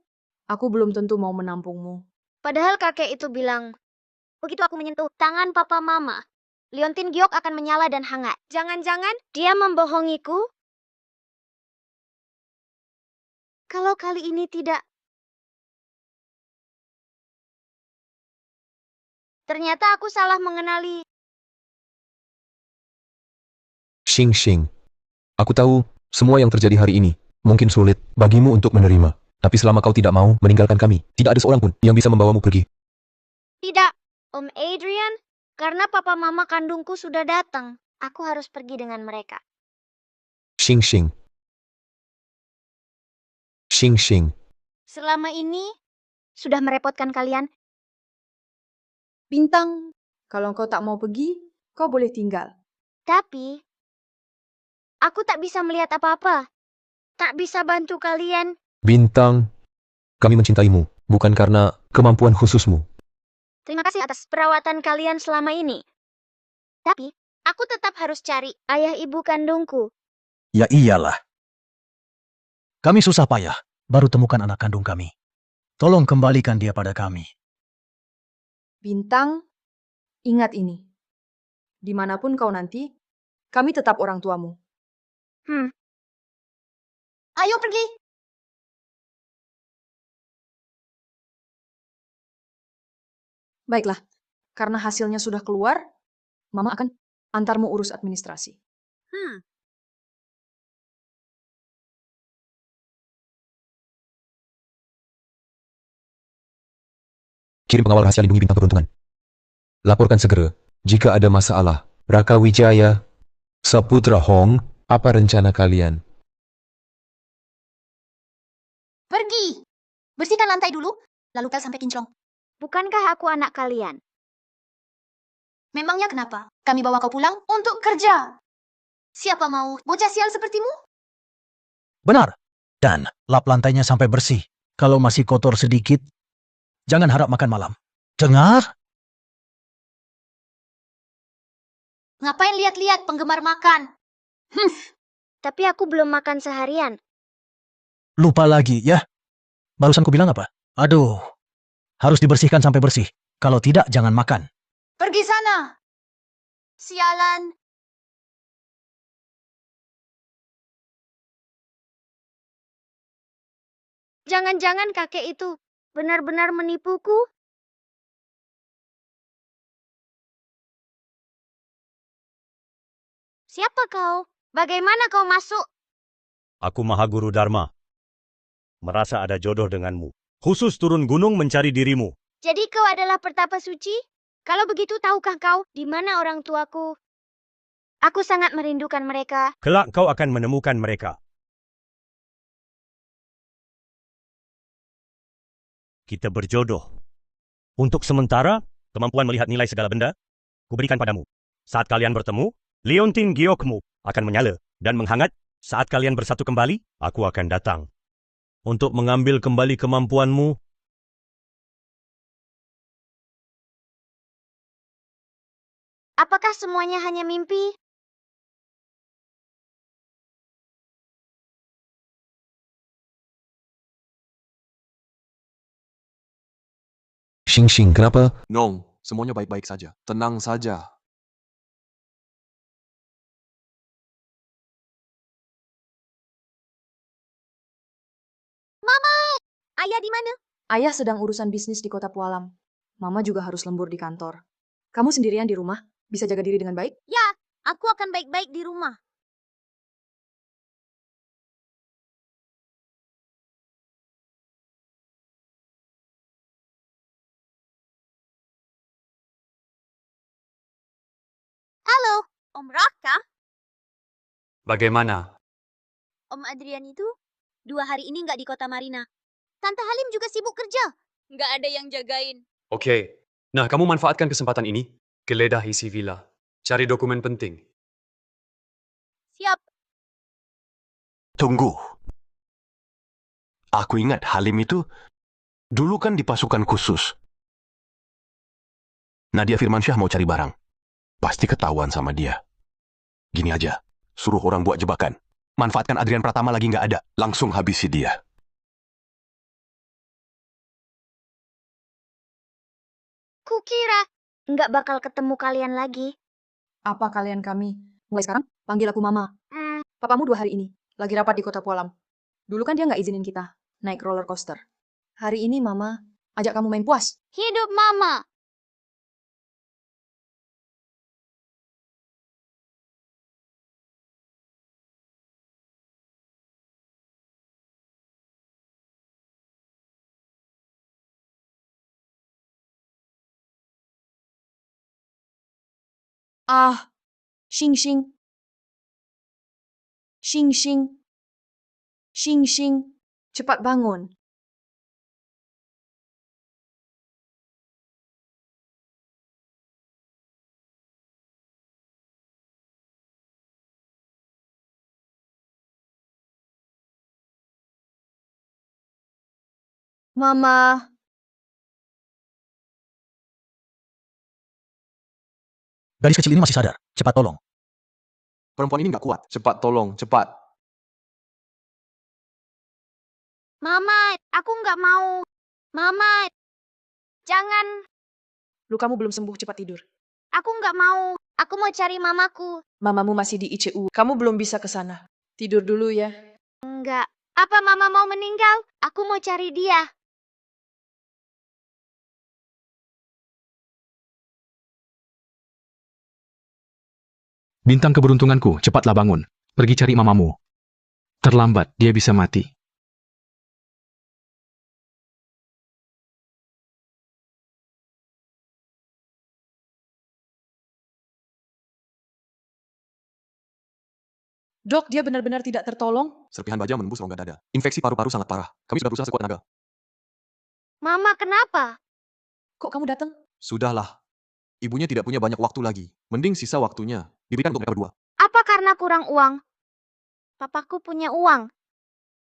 aku belum tentu mau menampungmu. Padahal kakek itu bilang, begitu aku menyentuh tangan papa mama, liontin giok akan menyala dan hangat. Jangan-jangan dia membohongiku? Kalau kali ini tidak. Ternyata aku salah mengenali. Xing Xing. Aku tahu, semua yang terjadi hari ini mungkin sulit bagimu untuk menerima. Tapi selama kau tidak mau meninggalkan kami, tidak ada seorang pun yang bisa membawamu pergi. Tidak, Om Adrian. Karena papa mama kandungku sudah datang. Aku harus pergi dengan mereka. Xing Xing. Xing Xing. Selama ini, sudah merepotkan kalian. Bintang, kalau kau tak mau pergi, kau boleh tinggal. Tapi, aku tak bisa melihat apa-apa. Tak bisa bantu kalian. Bintang, kami mencintaimu, bukan karena kemampuan khususmu. Terima kasih atas perawatan kalian selama ini. Tapi, aku tetap harus cari ayah ibu kandungku. Ya iyalah. Kami susah payah, baru temukan anak kandung kami. Tolong kembalikan dia pada kami. Bintang, ingat ini. Dimanapun kau nanti, kami tetap orang tuamu. Ayo pergi. Baiklah, karena hasilnya sudah keluar, Mama akan antarmu urus administrasi. Kirim pengawal rahasia lindungi bintang keberuntungan. Laporkan segera jika ada masalah. Raka Wijaya, Saputra Hong, apa rencana kalian? Pergi! Bersihkan lantai dulu, lalu pel sampai kinclong. Bukankah aku anak kalian? Memangnya kenapa? Kami bawa kau pulang untuk kerja. Siapa mau bocah sial sepertimu? Benar. Dan lap lantainya sampai bersih. Kalau masih kotor sedikit, jangan harap makan malam. Dengar? Ngapain lihat-lihat penggemar makan? Tapi aku belum makan seharian. Lupa lagi, ya? Barusan ku bilang apa? Aduh, harus dibersihkan sampai bersih. Kalau tidak, jangan makan. Pergi sana! Sialan! Jangan-jangan kakek itu benar-benar menipuku? Siapa kau? Bagaimana kau masuk? Aku Mahaguru Dharma. Merasa ada jodoh denganmu. Khusus turun gunung mencari dirimu. Jadi kau adalah pertapa suci? Kalau begitu, tahukah kau di mana orang tuaku? Aku sangat merindukan mereka. Kelak kau akan menemukan mereka. Kita berjodoh. Untuk sementara, kemampuan melihat nilai segala benda, kuberikan padamu. Saat kalian bertemu, liontin giokmu akan menyala dan menghangat. Saat kalian bersatu kembali, aku akan datang. Untuk mengambil kembali kemampuanmu. Apakah semuanya hanya mimpi? Xing Xing, kenapa? Nong, semuanya baik-baik saja. Tenang saja. Mama! Ayah di mana? Ayah sedang urusan bisnis di kota Pualam. Mama juga harus lembur di kantor. Kamu sendirian di rumah? Bisa jaga diri dengan baik? Ya, aku akan baik-baik di rumah. Halo, Om Raka. Bagaimana? Om Adrian itu 2 hari ini nggak di kota Marina. Tante Halim juga sibuk kerja. Nggak ada yang jagain. Oke. Nah, kamu manfaatkan kesempatan ini. Geledah isi villa. Cari dokumen penting. Siap. Tunggu. Aku ingat Halim itu dulu kan di pasukan khusus. Nadia Firmansyah mau cari barang. Pasti ketahuan sama dia. Gini aja, suruh orang buat jebakan. Manfaatkan Adrian Pratama lagi nggak ada. Langsung habisi dia. Kukira nggak bakal ketemu kalian lagi. Apa kalian kami? Mulai sekarang, panggil aku Mama. Hmm, Papamu 2 hari ini, lagi rapat di Kota Pualam. Dulu kan dia nggak izinin kita naik roller coaster. Hari ini Mama ajak kamu main puas. hidup Mama. Ah, Xing Xing. Xing Xing. Xing Xing. Cepat bangun. Mama. Gadis kecil ini masih sadar. Cepat tolong. Perempuan ini nggak kuat. Cepat tolong, cepat. Mama, aku nggak mau. Mama, jangan. Lukamu belum sembuh, cepat tidur. Aku nggak mau. Aku mau cari mamaku. Mamamu masih di ICU. Kamu belum bisa ke sana. Tidur dulu ya. Enggak. Apa mama mau meninggal? Aku mau cari dia. Bintang keberuntunganku, cepatlah bangun. Pergi cari mamamu. Terlambat, dia bisa mati. Dok, dia benar-benar tidak tertolong. Serpihan baja menembus rongga dada. Infeksi paru-paru sangat parah. Kami sudah berusaha sekuat tenaga. Mama, kenapa? Kok kamu datang? Sudahlah. Ibunya tidak punya banyak waktu lagi. Mending sisa waktunya diberikan untuk mereka berdua. Apa karena kurang uang? Papaku punya uang.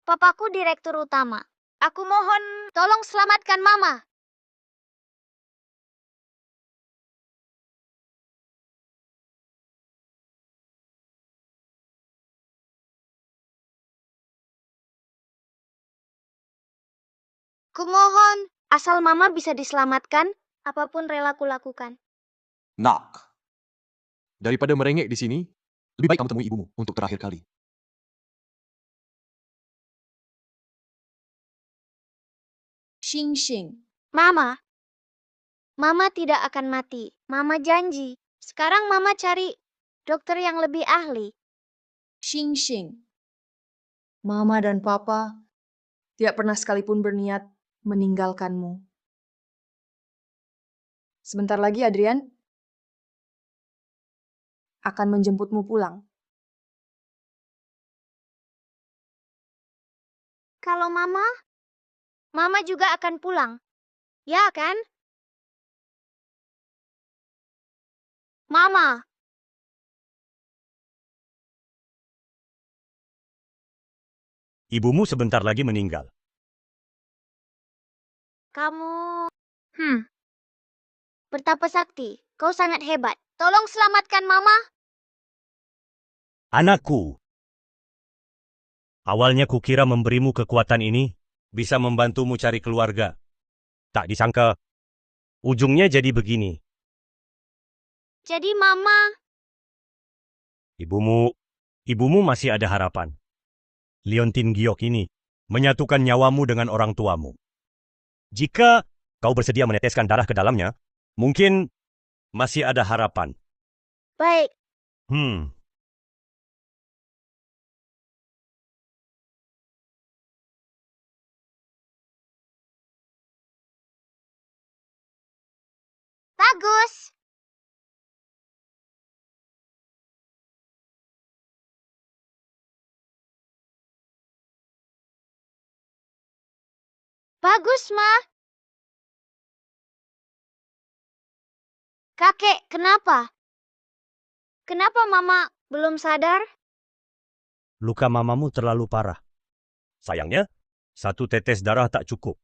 Papaku direktur utama. Aku mohon, tolong selamatkan mama. Kumohon, asal mama bisa diselamatkan, apapun rela kulakukan. Nak. Daripada merengek di sini, lebih baik kamu temui ibumu untuk terakhir kali. Xing Xing. Mama, mama tidak akan mati. Mama janji. Sekarang mama cari dokter yang lebih ahli. Xing Xing. Mama dan Papa tidak pernah sekalipun berniat meninggalkanmu. Sebentar lagi Adrian akan menjemputmu pulang. Kalau mama juga akan pulang. Ya kan? Mama, Ibumu sebentar lagi meninggal. kamu... Bertapa sakti, kau sangat hebat. Tolong selamatkan mama. Anakku. Awalnya kukira memberimu kekuatan ini bisa membantumu cari keluarga. Tak disangka, ujungnya jadi begini. Jadi mama... Ibumu masih ada harapan. Leontin Giok ini menyatukan nyawamu dengan orang tuamu. Jika kau bersedia meneteskan darah ke dalamnya, mungkin masih ada harapan. Baik, bagus. Bagus, Ma. Kakek, kenapa? Kenapa Mama belum sadar? Luka mamamu terlalu parah. Sayangnya, 1 tetes darah tak cukup.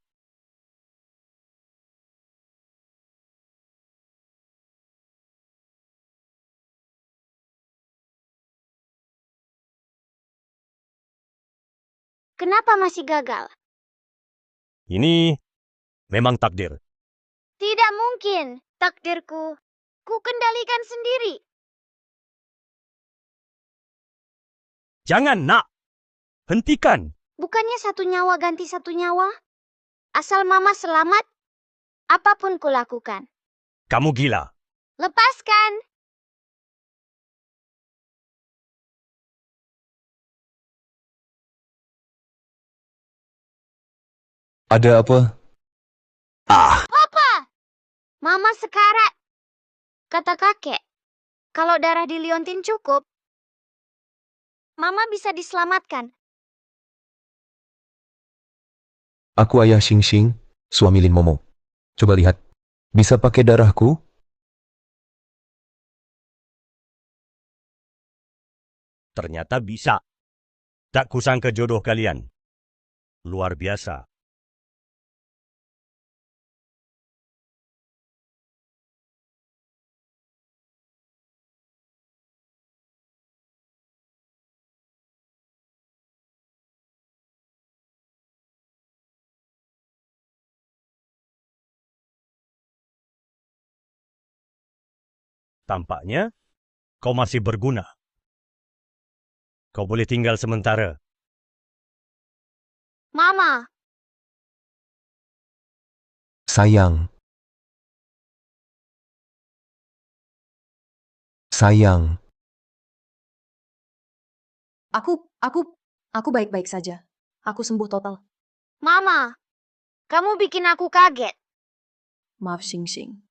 Kenapa masih gagal? Ini memang takdir. Tidak mungkin. Takdirku, ku kendalikan sendiri. Jangan, nak. Hentikan. Bukannya satu nyawa ganti satu nyawa? Asal Mama selamat, apapun kulakukan. Kamu gila. Lepaskan. Ada apa? Papa! Mama sekarat. Kata kakek, kalau darah di liontin cukup, Mama bisa diselamatkan. Aku ayah Xing Xing, suami Lin Momo. Coba lihat. Bisa pakai darahku? Ternyata bisa. Tak kusangka jodoh kalian. Luar biasa. Tampaknya kau masih berguna. Kau boleh tinggal sementara. Mama, Sayang. Sayang. Aku baik-baik saja. Aku sembuh total. Mama, kamu bikin aku kaget. Maaf, Xing Xing.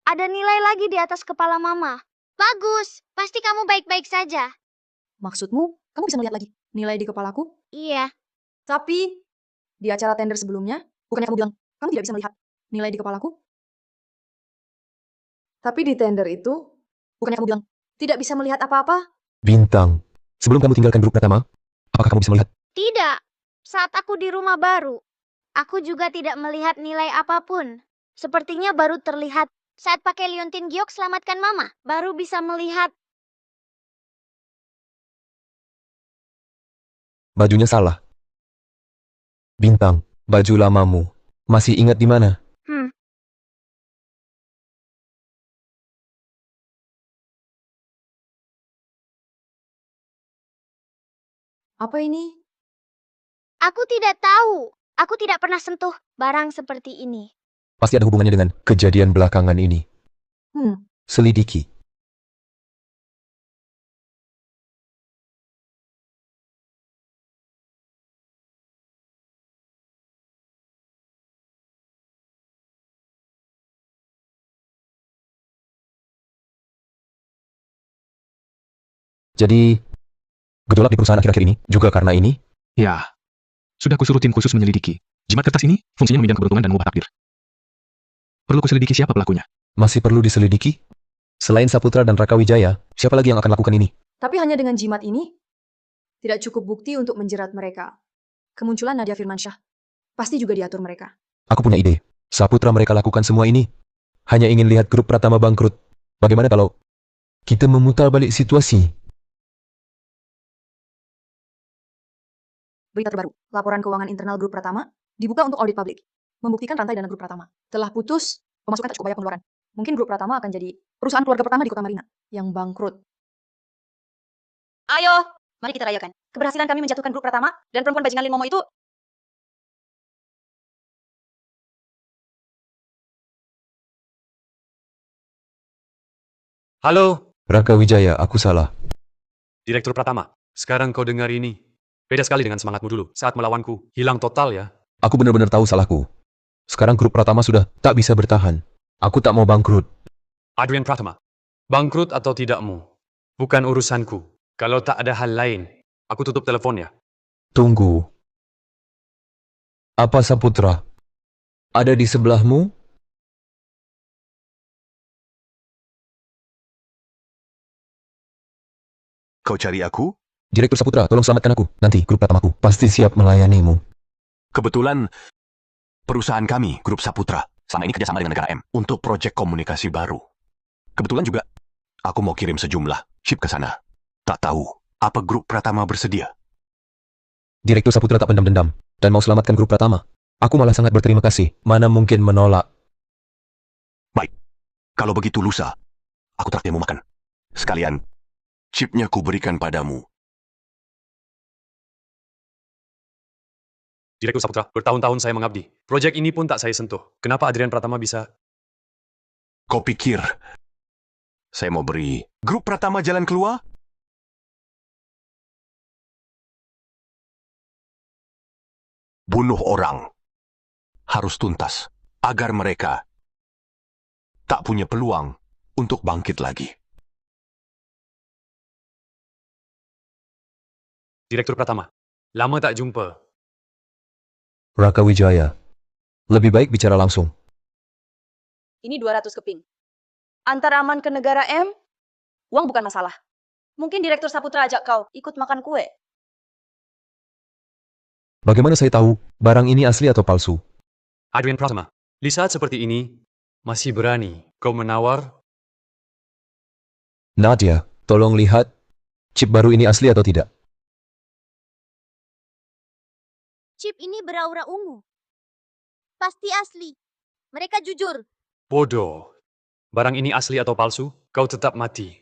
Ada nilai lagi di atas kepala Mama. Bagus, pasti kamu baik-baik saja. Maksudmu, kamu bisa melihat lagi nilai di kepalaku? Iya. Tapi, di acara tender sebelumnya, bukannya kamu bilang, kamu tidak bisa melihat nilai di kepalaku? Tapi di tender itu, bukannya kamu bilang, tidak bisa melihat apa-apa? Bintang. Sebelum kamu tinggalkan grup Pratama, apakah kamu bisa melihat? Tidak. Saat aku di rumah baru, aku juga tidak melihat nilai apapun. Sepertinya baru terlihat saat pakai liontin giok selamatkan Mama. Baru bisa melihat. Bajunya salah. Bintang, baju lamamu. Masih ingat di mana? Apa ini? Aku tidak tahu. Aku tidak pernah sentuh barang seperti ini. Pasti ada hubungannya dengan kejadian belakangan ini. Selidiki. Jadi, gejolak di perusahaan akhir-akhir ini juga karena ini? Ya, sudah kusuruh tim khusus menyelidiki. Jimat kertas ini fungsinya meminjam keberuntungan dan mengubah takdir. Perlu kuselidiki siapa pelakunya. Masih perlu diselidiki? Selain Saputra dan Raka Wijaya, siapa lagi yang akan lakukan ini? Tapi hanya dengan jimat ini, tidak cukup bukti untuk menjerat mereka. Kemunculan Nadia Firmansyah pasti juga diatur mereka. Aku punya ide. Saputra mereka lakukan semua ini hanya ingin lihat grup Pratama bangkrut. Bagaimana kalau kita memutar balik situasi? Berita terbaru, laporan keuangan internal grup Pratama dibuka untuk audit publik. Membuktikan rantai dana grup Pratama telah putus, pemasukan tak cukup bayar pengeluaran. Mungkin grup Pratama akan jadi perusahaan keluarga pertama di Kota Marina yang bangkrut. Ayo, mari kita rayakan. Keberhasilan kami menjatuhkan grup Pratama dan perempuan bajingan Lin Momo itu. Halo, Raka Wijaya, aku salah. Direktur Pratama. Sekarang kau dengar ini. Beda sekali dengan semangatmu dulu. Saat melawanku, hilang total ya. Aku benar-benar tahu salahku. Sekarang grup Pratama sudah tak bisa bertahan. Aku tak mau bangkrut. Adrian Pratama. Bangkrut atau tidakmu, bukan urusanku. Kalau tak ada hal lain, aku tutup teleponnya. Tunggu. Apa Saputra ada di sebelahmu? Kau cari aku? Direktur Saputra, tolong selamatkan aku. Nanti grup Pratamaku pasti siap melayanimu. Kebetulan, perusahaan kami, Grup Saputra, selama ini kerjasama dengan negara M untuk proyek komunikasi baru. Kebetulan juga, aku mau kirim sejumlah chip ke sana. Tak tahu, apa Grup Pratama bersedia? Direktur Saputra tak pendam-dendam dan mau selamatkan grup Pratama. Aku malah sangat berterima kasih. Mana mungkin menolak. Baik, kalau begitu lusa, aku traktirmu makan. Sekalian, chipnya ku berikan padamu. Direktur Saputra, bertahun-tahun saya mengabdi. Proyek ini pun tak saya sentuh. Kenapa Adrian Pratama bisa... Kau pikir saya mau beri grup Pratama jalan keluar? Bunuh orang harus tuntas agar mereka tak punya peluang untuk bangkit lagi. Direktur Pratama, lama tak jumpa. Raka Wijaya, lebih baik bicara langsung. Ini 200 keping. Antar aman ke negara M, uang bukan masalah. Mungkin Direktur Saputra ajak kau ikut makan kue. Bagaimana saya tahu barang ini asli atau palsu? Adrian Pratama, di saat seperti ini, masih berani kau menawar? Nadia, tolong lihat chip baru ini asli atau tidak. Chip ini beraura ungu. Pasti asli. Mereka jujur. Bodoh. Barang ini asli atau palsu, kau tetap mati.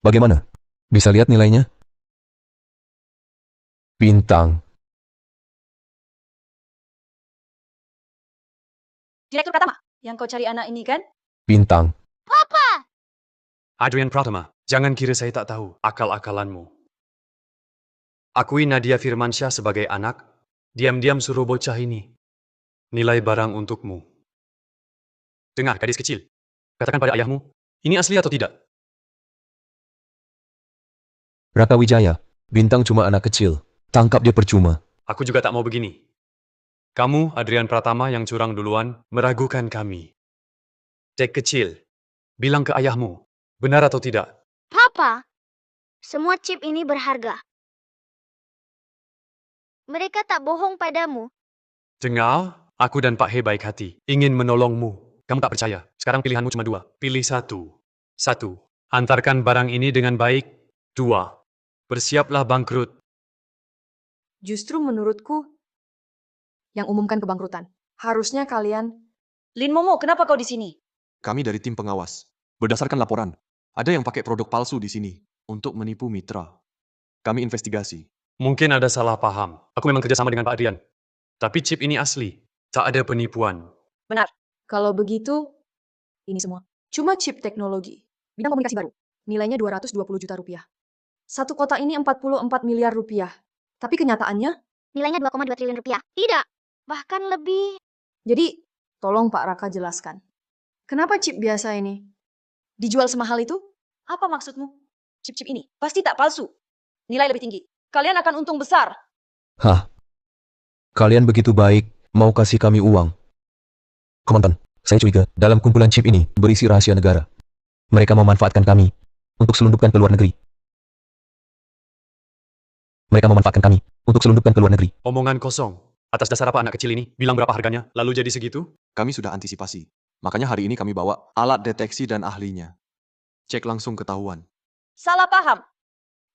Bagaimana? Bisa lihat nilainya? Bintang. Direktur Pratama, yang kau cari anak ini kan? Bintang. Papa! Adrian Pratama, jangan kira saya tak tahu akal-akalanmu. Akui Nadia Firmansyah sebagai anak, diam-diam suruh bocah ini. Nilai barang untukmu. Dengar, gadis kecil. Katakan pada ayahmu, ini asli atau tidak? Raka Wijaya, Bintang cuma anak kecil. Tangkap dia percuma. Aku juga tak mau begini. Kamu, Adrian Pratama yang curang duluan, meragukan kami. Dek kecil, bilang ke ayahmu, benar atau tidak? Papa! Semua chip ini berharga. Mereka tak bohong padamu. Dengar, aku dan Pak He baik hati, ingin menolongmu. Kamu tak percaya, sekarang pilihanmu cuma dua. Pilih satu. Satu, antarkan barang ini dengan baik. Dua, bersiaplah bangkrut. Justru menurutku, yang umumkan kebangkrutan. Harusnya kalian... Lin Momo, kenapa kau di sini? Kami dari tim pengawas. Berdasarkan laporan, ada yang pakai produk palsu di sini untuk menipu mitra. Kami investigasi. Mungkin ada salah paham. Aku memang kerjasama dengan Pak Adrian. Tapi chip ini asli. Tak ada penipuan. Benar. Kalau begitu, ini semua. Cuma chip teknologi. Bidang komunikasi baru. Nilainya 220 juta rupiah. Satu kotak ini 44 miliar rupiah. Tapi kenyataannya... Nilainya 2,2 triliun rupiah. Tidak. Bahkan lebih. Jadi, tolong Pak Raka jelaskan. Kenapa chip biasa ini dijual semahal itu? Apa maksudmu? Chip-chip ini pasti tak palsu. Nilai lebih tinggi. Kalian akan untung besar. Hah? Kalian begitu baik, mau kasih kami uang. Komandan, saya curiga dalam kumpulan chip ini berisi rahasia negara. Mereka memanfaatkan kami untuk selundupkan ke luar negeri. Mereka memanfaatkan kami untuk selundupkan ke luar negeri. Omongan kosong. Atas dasar apa anak kecil ini bilang berapa harganya, lalu jadi segitu? Kami sudah antisipasi. Makanya hari ini kami bawa alat deteksi dan ahlinya. Cek langsung ketahuan. Salah paham.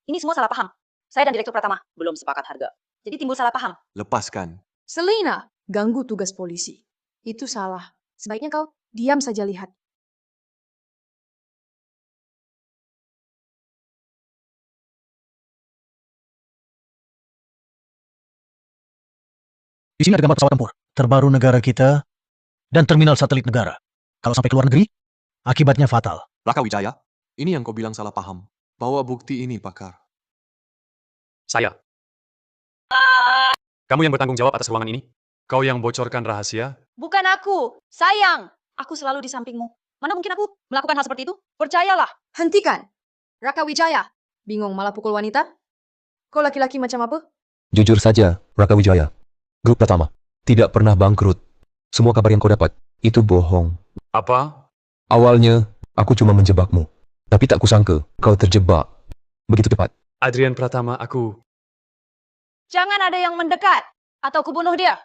Ini semua salah paham. Saya dan Direktur Pratama belum sepakat harga. Jadi timbul salah paham. Lepaskan. Selina, ganggu tugas polisi. Itu salah. Sebaiknya kau diam saja lihat. Di sini ada gambar pesawat tempur terbaru negara kita dan terminal satelit negara. Kalau sampai ke luar negeri, akibatnya fatal. Raka Wijaya, ini yang kau bilang salah paham. Bawa bukti ini, pakar. Saya. Kamu yang bertanggung jawab atas ruangan ini? Kau yang bocorkan rahasia? Bukan aku. Sayang. Aku selalu di sampingmu. Mana mungkin aku melakukan hal seperti itu? Percayalah. Hentikan. Raka Wijaya. Bingung malah pukul wanita? Kau laki-laki macam apa? Jujur saja, Raka Wijaya. Grup Pratama tidak pernah bangkrut. Semua kabar yang kau dapat itu bohong. Apa? Awalnya, aku cuma menjebakmu. Tapi tak kusangka kau terjebak. Begitu cepat. Adrian Pratama, aku... Jangan ada yang mendekat. Atau kubunuh dia.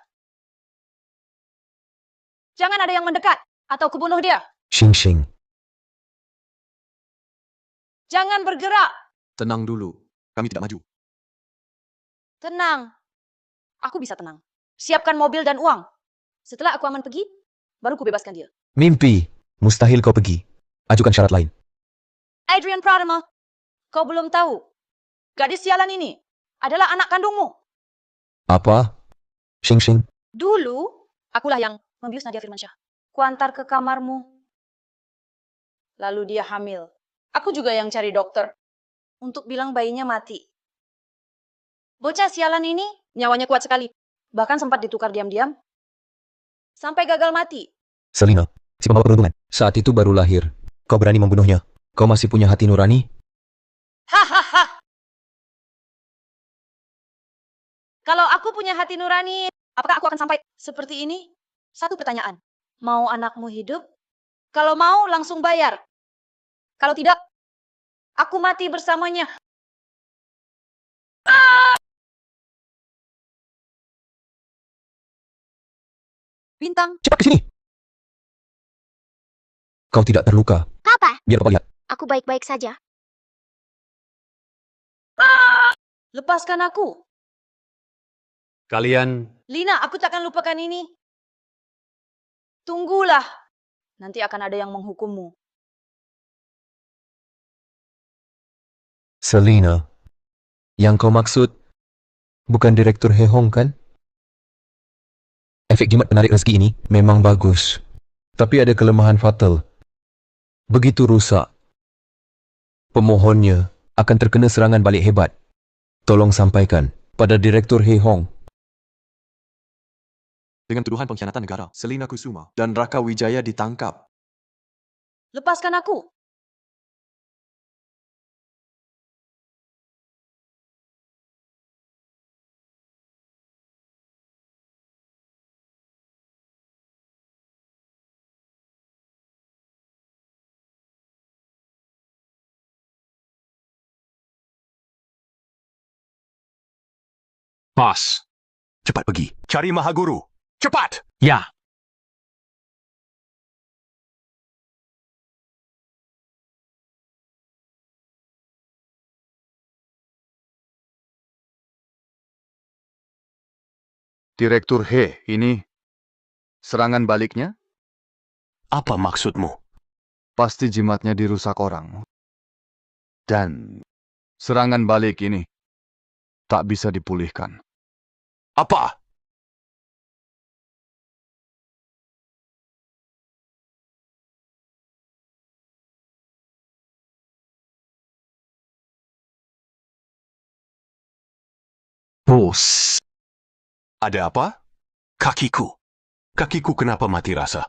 Jangan ada yang mendekat. Atau kubunuh dia. Xing Xing. Jangan bergerak. Tenang dulu. Kami tidak maju. Tenang. aku bisa tenang. Siapkan mobil dan uang. Setelah aku aman pergi, baru ku bebaskan dia. Mimpi. Mustahil kau pergi. Ajukan syarat lain. Adrian Pratama, kau belum tahu. Gadis sialan ini adalah anak kandungmu. Apa? Shing. Dulu, akulah yang membius Nadia Firmansyah. Kuantar ke kamarmu. Lalu dia hamil. Aku juga yang cari dokter untuk bilang bayinya mati. Bocah sialan ini nyawanya kuat sekali. Bahkan sempat ditukar diam-diam sampai gagal mati. Selina, si pembawa peruntungan. Saat itu baru lahir. Kau berani membunuhnya. Kau masih punya hati nurani? Hahaha. Kalau aku punya hati nurani, apakah aku akan sampai seperti ini? Satu pertanyaan. Mau anakmu hidup? Kalau mau, langsung bayar. Kalau tidak, aku mati bersamanya. Bintang, Cepat ke sini. Kau tidak terluka. Apa? Biar Papa lihat. Aku baik-baik saja. Lepaskan aku. Kalian Lina, aku takkan lupakan ini. Tunggulah. Nanti akan ada yang menghukummu. Selina, yang kau maksud bukan Direktur Hehong kan? Efek jimat penarik rezeki ini memang bagus. Tapi ada kelemahan fatal. Begitu rusak, pemohonnya akan terkena serangan balik hebat. Tolong sampaikan pada Direktur Hehong. Dengan tuduhan pengkhianatan negara, Selina Kusuma dan Raka Wijaya ditangkap. Lepaskan aku. Bos. Cepat pergi. Cari Mahaguru. Cepat! Ya. Direktur He, ini serangan baliknya? Apa maksudmu? Pasti jimatnya dirusak orang. Dan serangan balik ini tak bisa dipulihkan. Apa? Bos. Ada apa? Kakiku. Kakiku kenapa mati rasa?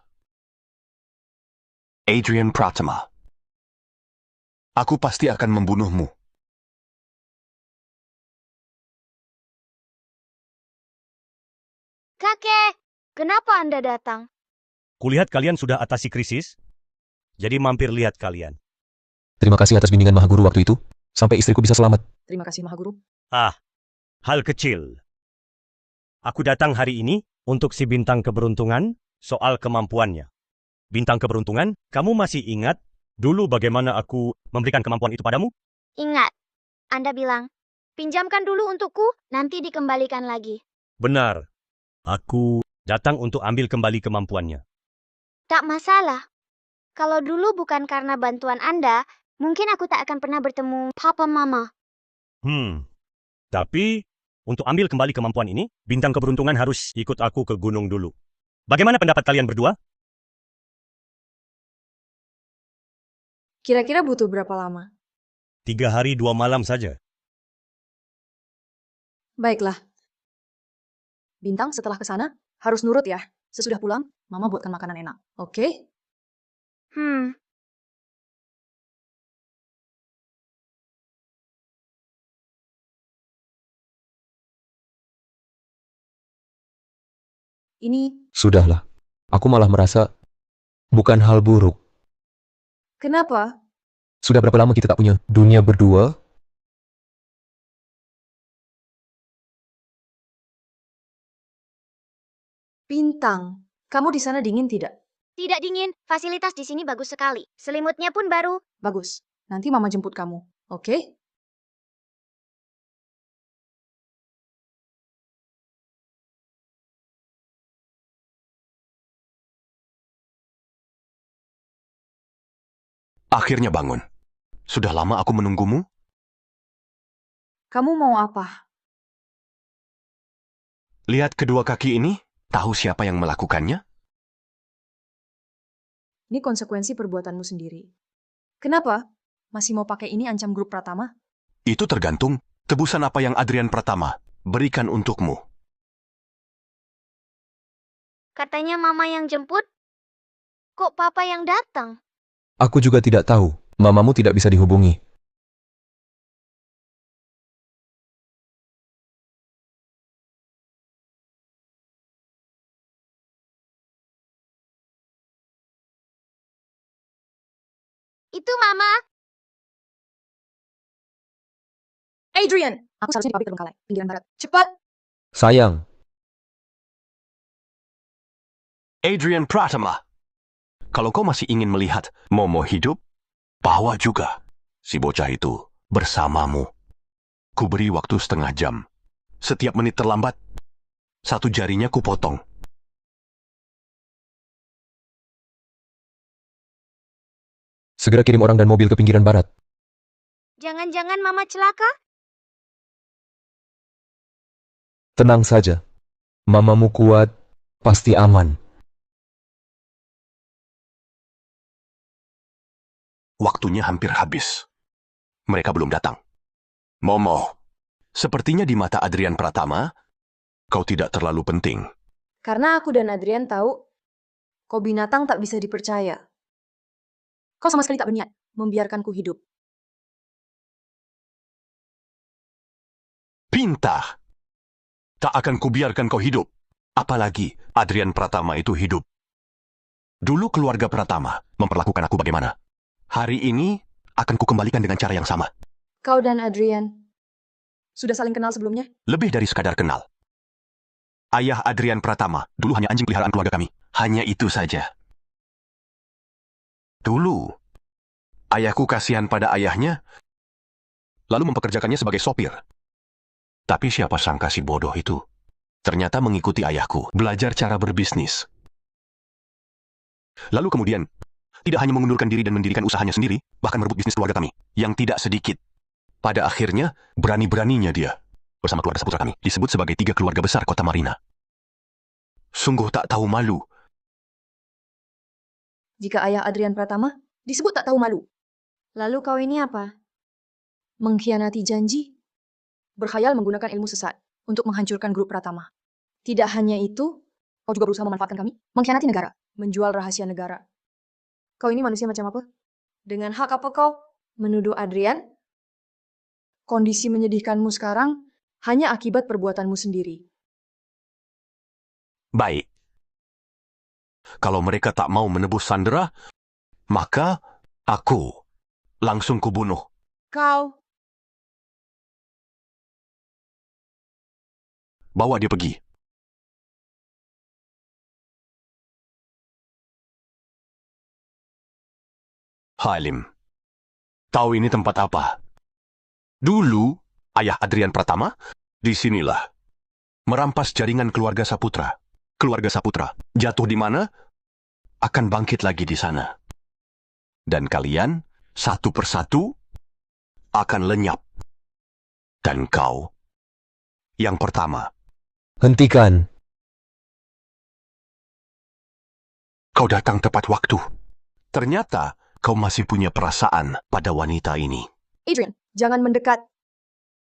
Adrian Pratama. Aku pasti akan membunuhmu. Kakek, kenapa Anda datang? Kulihat kalian sudah atasi krisis, jadi mampir lihat kalian. Terima kasih atas bimbingan Mahaguru waktu itu. Sampai istriku bisa selamat. terima kasih Mahaguru. Ah, hal kecil. Aku datang hari ini untuk si bintang keberuntungan soal kemampuannya. Bintang keberuntungan, kamu masih ingat dulu bagaimana aku memberikan kemampuan itu padamu? Ingat, Anda bilang, pinjamkan dulu untukku, nanti dikembalikan lagi. Benar. Aku datang untuk ambil kembali kemampuannya. Tak masalah. Kalau dulu bukan karena bantuan Anda, mungkin aku tak akan pernah bertemu Papa Mama. Tapi untuk ambil kembali kemampuan ini, bintang keberuntungan harus ikut aku ke gunung dulu. Bagaimana pendapat kalian berdua? Kira-kira butuh berapa lama? 3 hari 2 malam saja. Baiklah. Bintang setelah ke sana harus nurut ya. Sesudah pulang, Mama buatkan makanan enak. Oke? Ini Sudahlah. Aku malah merasa bukan hal buruk. kenapa? Sudah berapa lama kita tak punya dunia berdua? Bintang, kamu di sana dingin tidak? Tidak dingin, fasilitas di sini bagus sekali. Selimutnya pun baru. Bagus. Nanti Mama jemput kamu. Oke? Akhirnya bangun. Sudah lama aku menunggumu. Kamu mau apa? Lihat kedua kaki ini. Tahu siapa yang melakukannya? Ini konsekuensi perbuatanmu sendiri. Kenapa? Masih mau pakai ini ancam grup Pratama? Itu tergantung tebusan apa yang Adrian Pratama berikan untukmu. Katanya mama yang jemput. Kok papa yang datang? Aku juga tidak tahu. Mamamu tidak bisa dihubungi. Itu mama. Adrian! Aku seharusnya di pabrik Terbengkalai, pinggiran barat. Cepat! Sayang, Adrian Pratama. Kalau kau masih ingin melihat Momo hidup, bawa juga si bocah itu bersamamu. Ku beri waktu setengah jam. Setiap menit terlambat, satu jarinya ku potong. segera kirim orang dan mobil ke pinggiran barat. Jangan-jangan mama celaka? Tenang saja. Mamamu kuat, pasti aman. Waktunya hampir habis. Mereka belum datang. Momo, sepertinya di mata Adrian Pratama, kau tidak terlalu penting. Karena aku dan Adrian tahu, kau binatang tak bisa dipercaya. Kau sama sekali tak berniat membiarkanku hidup. Pinta! Tak akan kubiarkan kau hidup. Apalagi Adrian Pratama itu hidup. Dulu keluarga Pratama memperlakukan aku bagaimana? Hari ini akan kukembalikan dengan cara yang sama. Kau dan Adrian sudah saling kenal sebelumnya? Lebih dari sekadar kenal. Ayah Adrian Pratama dulu hanya anjing peliharaan keluarga kami. Hanya itu saja. Dulu, ayahku kasihan pada ayahnya, lalu mempekerjakannya sebagai sopir. Tapi siapa sangka si bodoh itu ternyata mengikuti ayahku, belajar cara berbisnis. Lalu kemudian, tidak hanya mengundurkan diri dan mendirikan usahanya sendiri, bahkan merebut bisnis keluarga kami, yang tidak sedikit. Pada akhirnya, berani-beraninya dia, bersama keluarga seputra kami, disebut sebagai 3 keluarga besar Kota Marina. Sungguh tak tahu malu. Jika ayah Adrian Pratama disebut tak tahu malu. Lalu kau ini apa? Mengkhianati janji? Berkhayal menggunakan ilmu sesat untuk menghancurkan grup Pratama. Tidak hanya itu, kau juga berusaha memanfaatkan kami, mengkhianati negara, menjual rahasia negara. Kau ini manusia macam apa? Dengan hak apa kau menuduh Adrian? Kondisi menyedihkanmu sekarang hanya akibat perbuatanmu sendiri. Baik. Kalau mereka tak mau menebus Sandra, maka aku langsung kubunuh. Kau Bawa dia pergi. Halim, tahu ini tempat apa? Dulu, ayah Adrian Pratama, disinilah. Merampas jaringan keluarga Saputra. Keluarga Saputra jatuh di mana, akan bangkit lagi di sana. Dan kalian, satu persatu, akan lenyap. Dan kau, yang pertama. Hentikan. Kau datang tepat waktu. Ternyata, kau masih punya perasaan pada wanita ini. Adrian, jangan mendekat.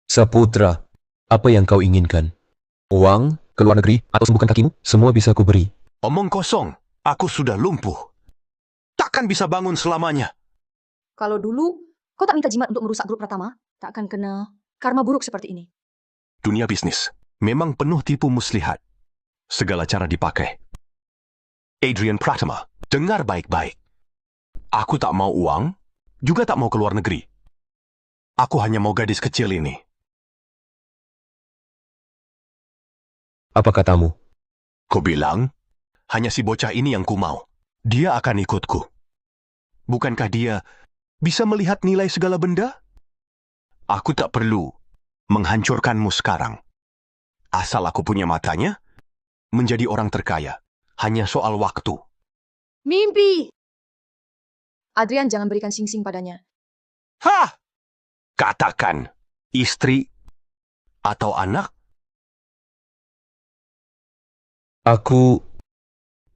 Saputra, apa yang kau inginkan? Uang, ke luar negeri, atau sembuhkan kakimu? Semua bisa kuberi. Omong kosong, aku sudah lumpuh. Takkan bisa bangun selamanya. Kalau dulu kau tak minta jimat untuk merusak grup Pratama, tak akan kena karma buruk seperti ini. Dunia bisnis memang penuh tipu muslihat. Segala cara dipakai. Adrian Pratama, dengar baik-baik. Aku tak mau uang, juga tak mau ke luar negeri. Aku hanya mau gadis kecil ini. Apa katamu? Kau bilang, hanya si bocah ini yang ku mau. Dia akan ikutku. Bukankah dia bisa melihat nilai segala benda? Aku tak perlu menghancurkanmu sekarang. Asal aku punya matanya, menjadi orang terkaya. Hanya soal waktu. Mimpi! Adrian jangan berikan Sing-Sing padanya. Hah! Katakan, istri atau anak? Aku...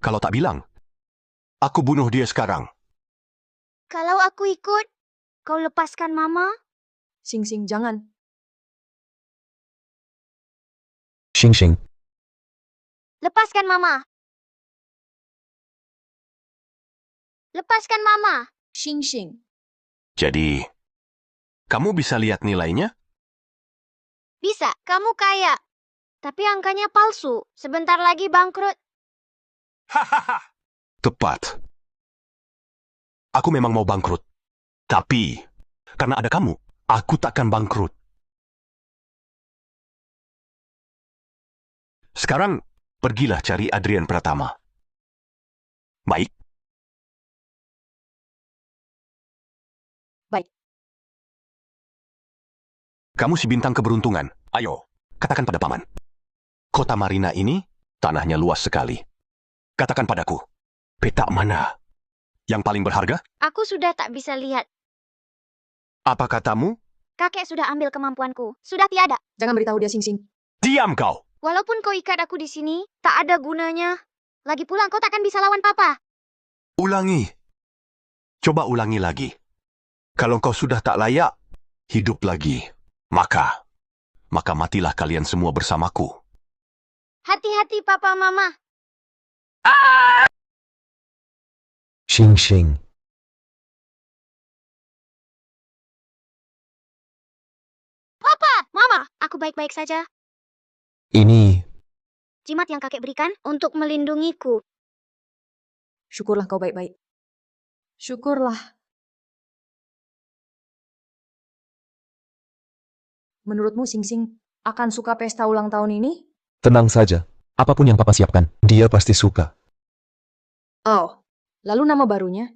Kalau tak bilang, aku bunuh dia sekarang. Kalau aku ikut, kau lepaskan Mama? Sing-Sing, jangan. Sing-Sing. Lepaskan Mama. Lepaskan Mama. Sing-Sing. Jadi, kamu bisa lihat nilainya? Bisa, kamu kaya. Tapi angkanya palsu. Sebentar lagi bangkrut. Tepat. Aku memang mau bangkrut. Tapi, karena ada kamu, aku takkan bangkrut. Sekarang, pergilah cari Adrian Pratama. Baik? Baik. Kamu si bintang keberuntungan. Ayo, katakan pada paman. Kota Marina ini, tanahnya luas sekali. Katakan padaku, petak mana yang paling berharga? Aku sudah tak bisa lihat. Apa katamu? Kakek sudah ambil kemampuanku. Sudah tiada. Jangan beritahu dia Sing-Sing. Diam kau! Walaupun kau ikat aku di sini, tak ada gunanya. Lagi pula kau takkan bisa lawan Papa. Ulangi. Coba ulangi lagi. Kalau kau sudah tak layak, hidup lagi. Maka matilah kalian semua bersamaku. Hati-hati Papa Mama. Sing-Sing. Papa, Mama, aku baik-baik saja. Ini... Jimat yang kakek berikan untuk melindungiku. Syukurlah kau baik-baik. Syukurlah. Menurutmu Sing-Sing akan suka pesta ulang tahun ini? Tenang saja. Apapun yang Papa siapkan, dia pasti suka. Oh, lalu nama barunya?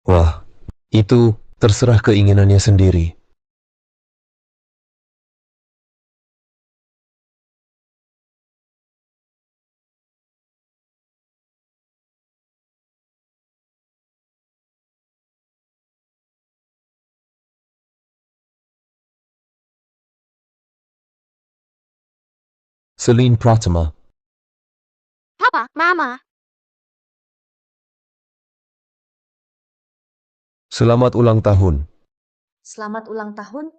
Wah, itu terserah keinginannya sendiri. Celine Pratama. Papa, Mama. Selamat ulang tahun. Selamat ulang tahun